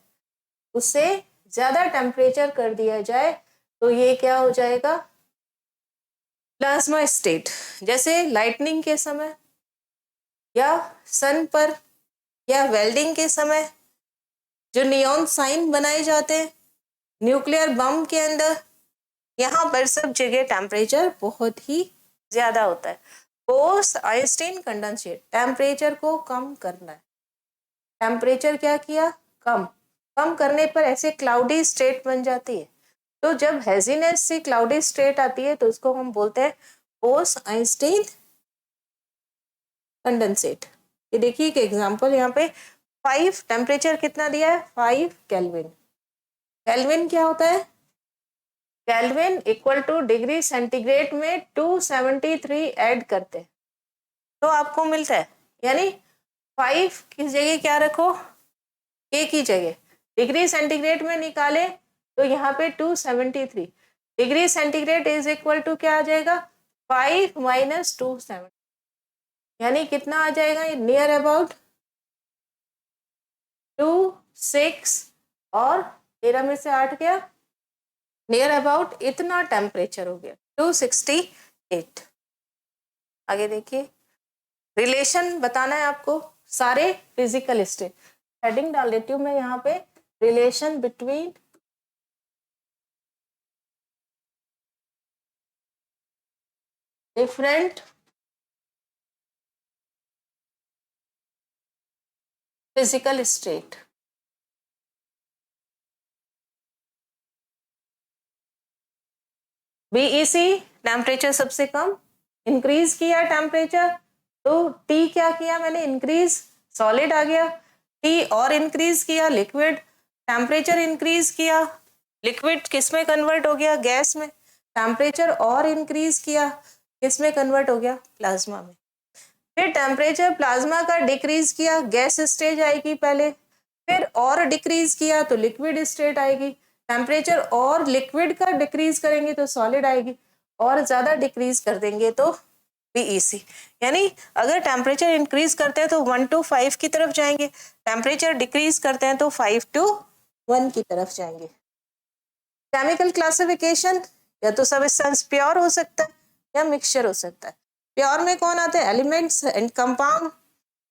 उससे ज्यादा टेम्परेचर कर दिया जाए, तो ये क्या हो जाएगा? Plasma state. जैसे लाइटनिंग के समय, या सन पर, या वेल्डिंग के समय जो नियॉन साइन बनाए जाते हैं, न्यूक्लियर बम के अंदर, यहाँ पर सब जगह टेम्परेचर बहुत ही ज्यादा होता है। बोस-आइंस्टीन कंडेंसेट, टेम्परेचर को कम करना है। टेम्परेचर क्या किया, कम करने पर ऐसे क्लाउडी स्टेट बन जाती है। तो जब हेजीनेस से क्लाउडी स्टेट आती है तो उसको हम बोलते हैं बोस-आइंस्टीन कंडेंसेट। ये देखिए एक एग्जांपल यहाँ पे 5 टेम्परेचर कितना दिया है, 5 केल्विन। केल्विन क्या होता है, kelvin equal two degree centigrade में 273 ऐड करते हैं तो आपको मिलता है, यानी 5 की जगह क्या रखो, के की जगह डिग्री सेंटीग्रेड में निकाले तो यहाँ पे 273 degree centigrade is equal to क्या आ जाएगा, 5 माइनस 270, यानी कितना आ जाएगा, नियर अबाउट 2, 6 और 13 में से 8 गया, नियर अबाउट इतना टेम्परेचर हो गया 268। आगे देखिए, रिलेशन बताना है आपको सारे फिजिकल स्टेट। हेडिंग डाल देती हूँ मैं यहाँ पे, relation between different physical state. BEC temperature सबसे कम, इंक्रीज किया टेम्परेचर तो टी क्या किया मैंने, इंक्रीज, सॉलिड आ गया, टी और इंक्रीज किया लिक्विड, टेम्परेचर इंक्रीज किया, लिक्विड किस में कन्वर्ट हो गया, गैस में, टेम्परेचर और इंक्रीज किया, किस में कन्वर्ट हो गया, प्लाज्मा में। फिर टेम्परेचर प्लाज्मा का डिक्रीज किया, गैस स्टेज आएगी पहले, फिर और डिक्रीज किया तो लिक्विड स्टेट आएगी, टेम्परेचर और लिक्विड का डिक्रीज करेंगे तो सॉलिड आएगी, और ज्यादा डिक्रीज कर देंगे तो बीईसी। यानी अगर टेम्परेचर इंक्रीज करते हैं तो 1 to 5 की तरफ जाएंगे, टेम्परेचर डिक्रीज करते हैं तो 5 to 1 की तरफ जाएंगे। केमिकल क्लासिफिकेशन, या तो सब्सटेंस प्योर हो सकता है या मिक्सचर हो सकता है। प्योर में कौन आते हैं, एलिमेंट्स एंड कंपाउंड।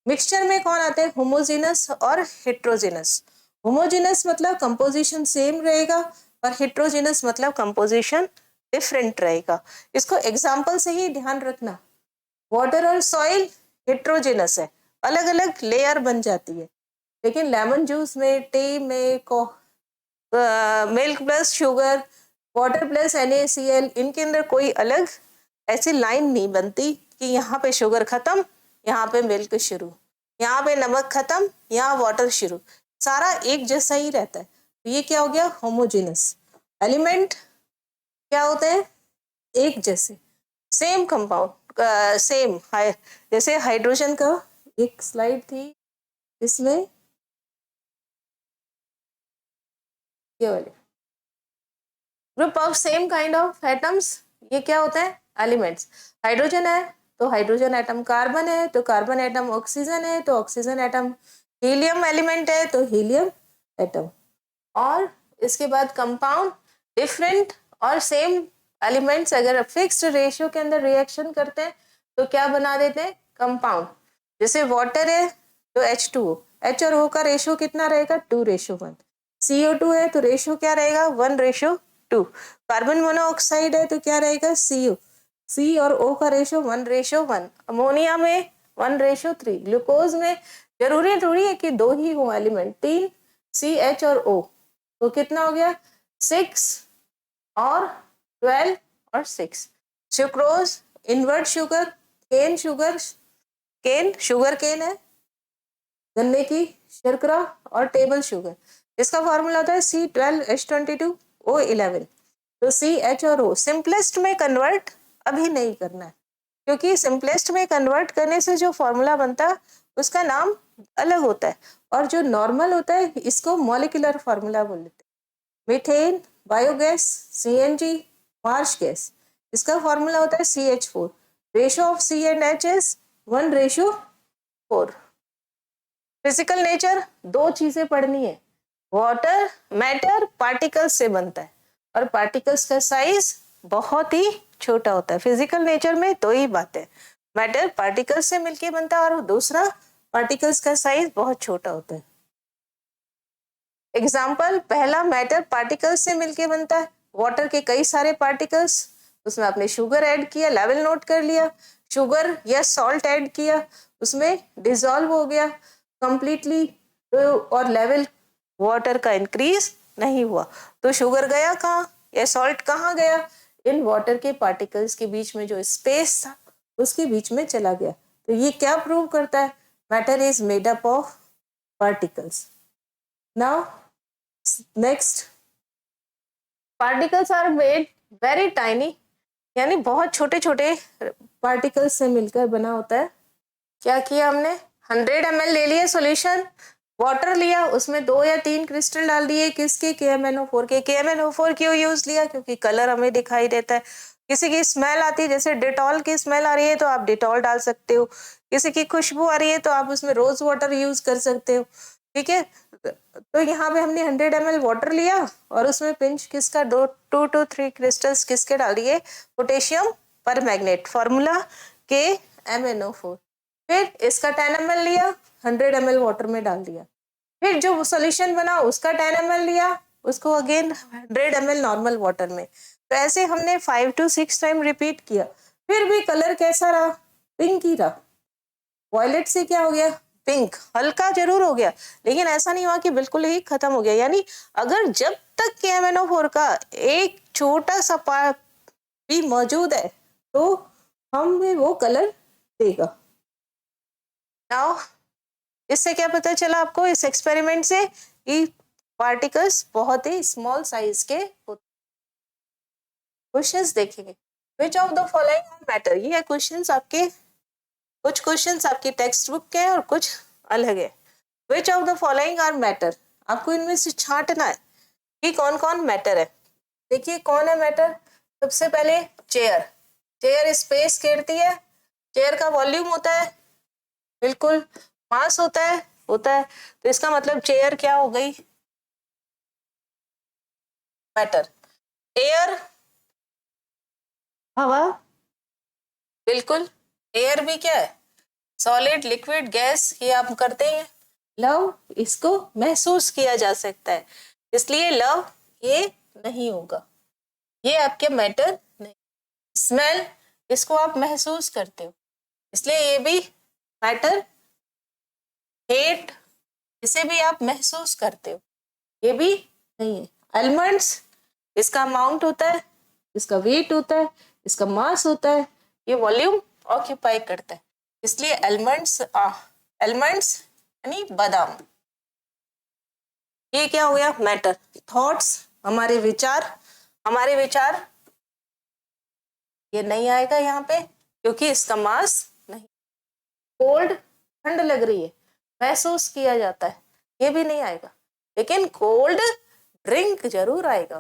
मिक्सचर में कौन आते हैं, होमोजेनस और हेट्रोजेनस। होमोजेनस मतलब कंपोजिशन सेम रहेगा और हेट्रोजेनस मतलब कंपोजिशन डिफरेंट रहेगा। इसको एग्जांपल से ही ध्यान रखना, वाटर और सॉइल हेट्रोजेनस है, अलग अलग लेयर बन जाती है, लेकिन लेमन जूस में, टी में, milk plus sugar, water plus NaCl, इनके अंदर कोई अलग ऐसी लाइन नहीं बनती कि यहाँ पे शुगर खत्म, यहाँ पे मिल्क शुरू, यहाँ पे नमक खत्म, यहाँ वाटर शुरू, सारा एक जैसा ही रहता है। तो ये क्या हो गया, होमोजेनस। एलिमेंट क्या होते हैं, एक जैसे, सेम कंपाउंड, सेम जैसे हाइड्रोजन का एक स्लाइड थी, इसमें ये वाले group of same kind of atoms, ये क्या होता है, एलिमेंट्स। हाइड्रोजन है तो हाइड्रोजन एटम, कार्बन है तो कार्बन एटम, ऑक्सीजन है तो ऑक्सीजन एटम, हीलियम एलिमेंट है तो हीलियम एटम। और इसके बाद कंपाउंड, डिफरेंट और सेम एलिमेंट्स अगर फिक्स्ड रेशियो के अंदर रिएक्शन करते हैं तो क्या बना देते हैं, कंपाउंड। जैसे वाटर है तो H2O, H और O का रेशियो कितना रहेगा, 2:1। CO2 है तो रेशियो क्या रहेगा, 1:2। कार्बन मोनोऑक्साइड है तो क्या रहेगा, CO, C और O का रेशियो 1:1। अमोनिया में 1:3। ग्लूकोज में जरूरी थोड़ी है कि 2 ही हो एलिमेंट, 3, CH और O, तो कितना हो गया, 6 और 12 और 6। Sucrose, invert sugar, cane sugar, cane sugar cane है, गन्ने की शर्करा, और टेबल शुगर, इसका फॉर्मूला होता है C12H22O11। तो CH और O सिंपलेस्ट में कन्वर्ट अभी नहीं करना है, क्योंकि सिंपलेस्ट में कन्वर्ट करने से जो फॉर्मूला बनता है उसका नाम अलग होता है, और जो नॉर्मल होता है इसको मॉलिक्यूलर फॉर्मूला बोल लेते हैं। Methane, biogas, CNG, Marsh gas, इसका फॉर्मूला होता है CH4। Ratio of C and H is 1:4। Physical nature, 2 चीजें पढ़नी है, वाटर मैटर पार्टिकल्स से बनता है और पार्टिकल्स का साइज बहुत ही छोटा होता है। फिजिकल नेचर में 2 ही बातें, मैटर पार्टिकल्स से मिलके बनता है और दूसरा पार्टिकल्स का साइज बहुत छोटा होता है। एग्जाम्पल, पहला मैटर पार्टिकल्स से मिलके बनता है, वाटर के कई सारे पार्टिकल्स, उसमें आपने शुगर ऐड किया, लेवल नोट कर लिया, शुगर या सॉल्ट ऐड किया, उसमें डिसॉल्व हो गया कंप्लीटली, और लेवल वाटर का इंक्रीज नहीं हुआ। तो शुगर गया कहाँ या सॉल्ट कहाँ गया? इन वाटर के पार्टिकल्स के बीच में जो स्पेस था उसके बीच में चला गया। तो ये क्या प्रूव करता है? Matter is made up of particles. Now next, particles are made very tiny, यानी बहुत छोटे छोटे पार्टिकल्स से मिलकर बना होता है। क्या किया हमने? 100 ml ले लिया सॉल्यूशन, वाटर लिया, उसमें 2 या 3 क्रिस्टल डाल दिए, किसके? KMnO4 के। KMnO4 क्यों यूज लिया? क्योंकि कलर हमें दिखाई देता है। किसी की स्मेल आती है, जैसे डिटॉल की स्मेल आ रही है तो आप डिटॉल डाल सकते हो, किसी की खुशबू आ रही है तो आप उसमें रोज वाटर यूज कर सकते हो, ठीक है। तो यहाँ पे हमने 100 ml वाटर लिया और उसमें पिंच किसका? 2 to 3 क्रिस्टल्स किसके डाल दिए? पोटेशियम पर मैग्नेट, फॉर्मूला KMnO4। फिर इसका 10 ml लिया, 100 ml वाटर में डाल दिया, फिर जो सॉल्यूशन बना उसका 10 ml लिया, उसको अगेन 100 ml नॉर्मल वाटर में। तो ऐसे हमने 5 to 6 टाइम रिपीट किया। फिर भी कलर कैसा रहा? पिंक ही रहा। वॉयलेट से क्या हो गया? पिंक, हल्का जरूर हो गया, लेकिन ऐसा नहीं हुआ कि बिल्कुल ही खत्म हो गया। यानी अगर जब तक KMnO4 का एक छोटा सा पार्ट भी मौजूद है तो हमें वो कलर देगा। नाउ इससे क्या पता चला आपको इस एक्सपेरिमेंट से? कि पार्टिकल्स बहुत ही स्मॉल साइज के होते। क्वेश्चंस देखेंगे, विच ऑफ द फॉलोइंग मैटर। ये क्वेश्चंस आपके, कुछ क्वेश्चंस आपकी टेक्स्ट बुक के हैं और कुछ अलग है। Which of the following are matter, आपको इनमें से छांटना है कि कौन कौन मैटर है। देखिए कौन है मैटर। सबसे पहले चेयर, चेयर स्पेस घेरती है, चेयर का वॉल्यूम होता है, बिल्कुल। मास होता है, होता है। तो इसका मतलब चेयर क्या हो गई? मैटर। एयर, हवा, बिल्कुल। एयर भी क्या है? सॉलिड, लिक्विड, गैस, ये आप करते हैं। लव, इसको महसूस किया जा सकता है, इसलिए लव ये नहीं होगा, ये आपके मैटर नहीं। स्मेल, इसको आप महसूस करते हो, इसलिए ये भी मैटर। हेट, इसे भी आप महसूस करते हो, ये भी नहीं है। एलिमेंट्स, इसका अमाउंट होता है, इसका वेट होता है, इसका मास होता है, ये वॉल्यूम ऑक्यूपाई करता है, इसलिए एलिमेंट्स, एलिमेंट्स यानी बादाम। ये क्या हो गया? मैटर। थॉट्स, हमारे विचार, हमारे विचार ये नहीं आएगा यहाँ पे क्योंकि इसका मास नहीं। कोल्ड, ठंड लग रही है, महसूस किया जाता है, ये भी नहीं आएगा। लेकिन कोल्ड ड्रिंक जरूर आएगा,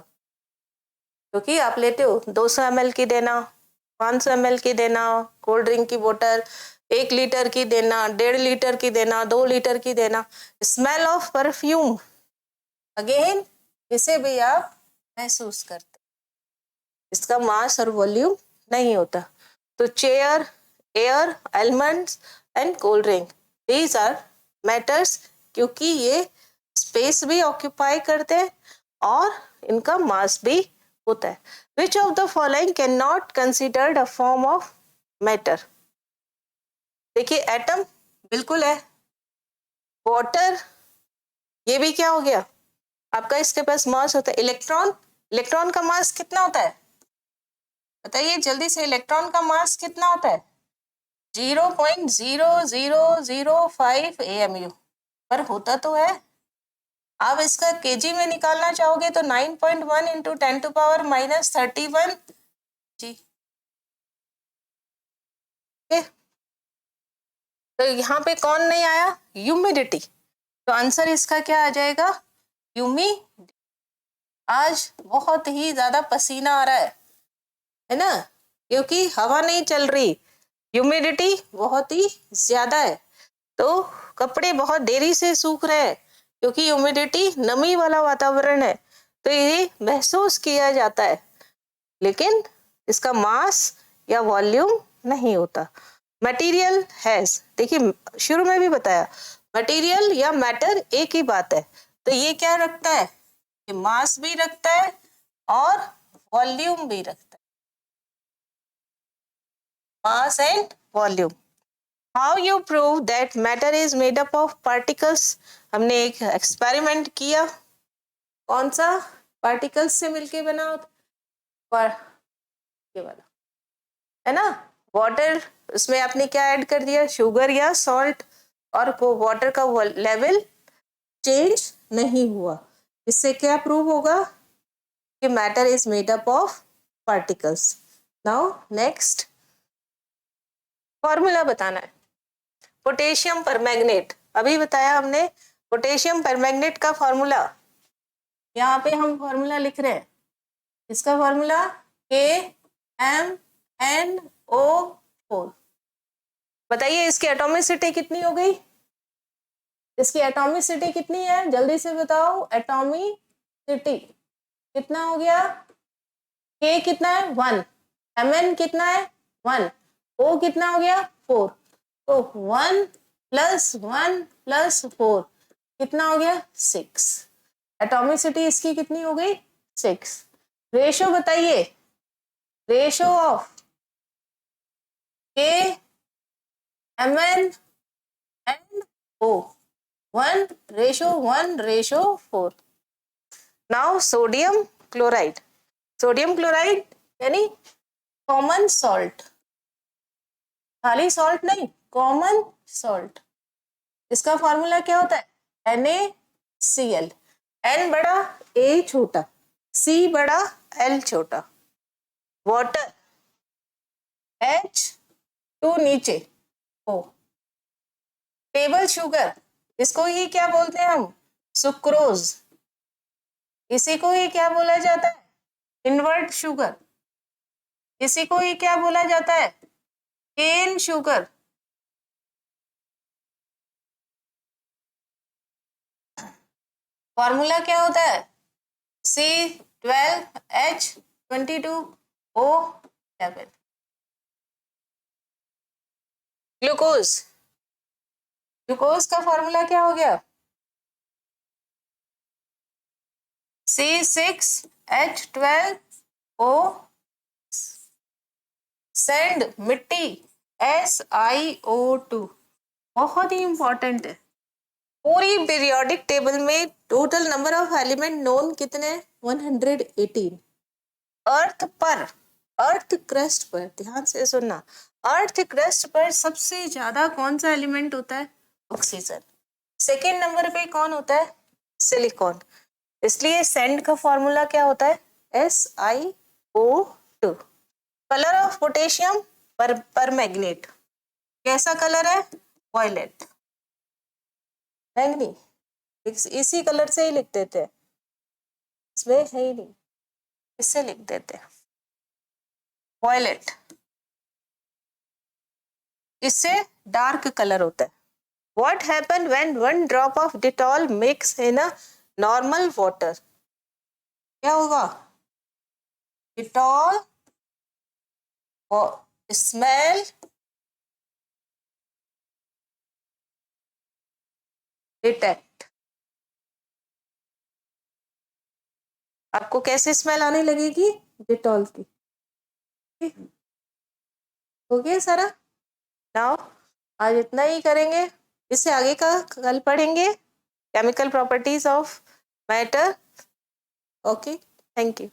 क्योंकि आप लेते हो 200 ml की देना, 500 ml की देना, कोल्ड ड्रिंक की बोतल 1 लीटर की देना, 1.5 लीटर की देना, 2 लीटर की देना। स्मेल ऑफ परफ्यूम, अगेन इसे भी आप महसूस करते, इसका मास और वॉल्यूम नहीं होता। तो chair, air, elements and cold drink, these are matters, क्योंकि ये स्पेस भी ऑक्यूपाई करते हैं और इनका मास भी होता है। Which of the following can not considered a form of matter. देखिए एटम बिल्कुल है, वाटर ये भी क्या हो गया आपका, इसके पास मास होता है। इलेक्ट्रॉन, इलेक्ट्रॉन का मास कितना होता है बताइए जल्दी से, इलेक्ट्रॉन का मास कितना होता है? 0.0005 AMU, पर होता तो है। आप इसका केजी में निकालना चाहोगे तो 9.1 इंटू 10⁻⁻31 जी। तो यहाँ पे कौन नहीं आया? ह्यूमिडिटी। तो आंसर इसका क्या आ जाएगा? ह्यूमिडिटी। आज बहुत ही ज्यादा पसीना आ रहा है ना, क्योंकि हवा नहीं चल रही, ह्यूमिडिटी बहुत ही ज्यादा है। तो कपड़े बहुत देरी से सूख रहे हैं क्योंकि ह्यूमिडिटी, नमी वाला वातावरण है, तो ये महसूस किया जाता है, लेकिन इसका मास या वॉल्यूम नहीं होता। मटेरियल हैज, देखिए शुरू में भी बताया, मटेरियल या मैटर एक ही बात है। तो ये क्या रखता है? ये मास भी रखता है और वॉल्यूम भी रखता है, mass and volume. How you prove that matter is made up of particles? हमने एक एक्सपेरिमेंट किया, कौन सा? पार्टिकल्स से मिलके बना पर ये वाला है ना, वाटर। उसमें आपने क्या ऐड कर दिया? शुगर या सॉल्ट, और वो वाटर का लेवल चेंज नहीं हुआ। इससे क्या प्रूव होगा कि matter is made up of particles. Now next formula बताना है। पोटेशियम परमैंगनेट, अभी बताया हमने पोटेशियम परमैंगनेट का फॉर्मूला। यहाँ पे हम फॉर्मूला लिख रहे हैं, इसका फॉर्मूला KMnO4। बताइए इसकी एटॉमिसिटी कितनी हो गई? इसकी एटॉमिसिटी कितनी है? जल्दी से बताओ, एटॉमिसिटी कितना हो गया? K कितना है? 1, Mn कितना है? 1, O कितना हो गया? 4। तो 1 + 1 + 4 कितना हो गया? 6। एटॉमिसिटी इसकी कितनी हो गई? 6। रेशो बताइए, ratio of K Mn and O, 1:4। Now sodium chloride, sodium chloride यानी कॉमन सॉल्ट, खाली सॉल्ट नहीं, कॉमन सॉल्ट। इसका फॉर्मूला क्या होता है? NaCl, N बड़ा A छोटा, C बड़ा L छोटा, वाटर H2 नीचे O, टेबल शुगर, इसको ही क्या बोलते हैं हम? सुक्रोज। इसी को ही क्या बोला जाता है? Invert sugar. इसी को ही क्या बोला जाता है? Cane sugar. फॉर्मूला क्या होता है? C12H22O7। ग्लूकोज, ग्लूकोज का फॉर्मूला क्या हो गया? C6H12O। सैंड, मिट्टी, SiO2। बहुत ही इंपॉर्टेंट है। पूरी पीरियोडिक टेबल में total number of element known कितने? 118। अर्थ पर, अर्थ क्रस्ट पर, ध्यान से सुनना, अर्थ क्रस्ट पर सबसे ज्यादा कौन सा एलिमेंट होता है? ऑक्सीजन। सेकेंड नंबर पे कौन होता है? सिलिकॉन। इसलिए सैंड का फॉर्मूला क्या होता है? SiO2। Colour of potassium permanganate कैसा कलर है? वायलेट, बैंगनी। इसी कलर से ही लिख देते हैं, इसमें है ही नहीं, इससे लिख देते हैं वायलेट। इससे डार्क कलर होता है। What happen when 1 drop of Dettol mix in a normal water? क्या होगा? Dettol smell detect। आपको कैसे स्मेल आने लगेगी? डिटॉल की। हो गया सारा। नाउ आज इतना ही करेंगे, इससे आगे का कल पढ़ेंगे chemical properties of matter. Okay, thank you.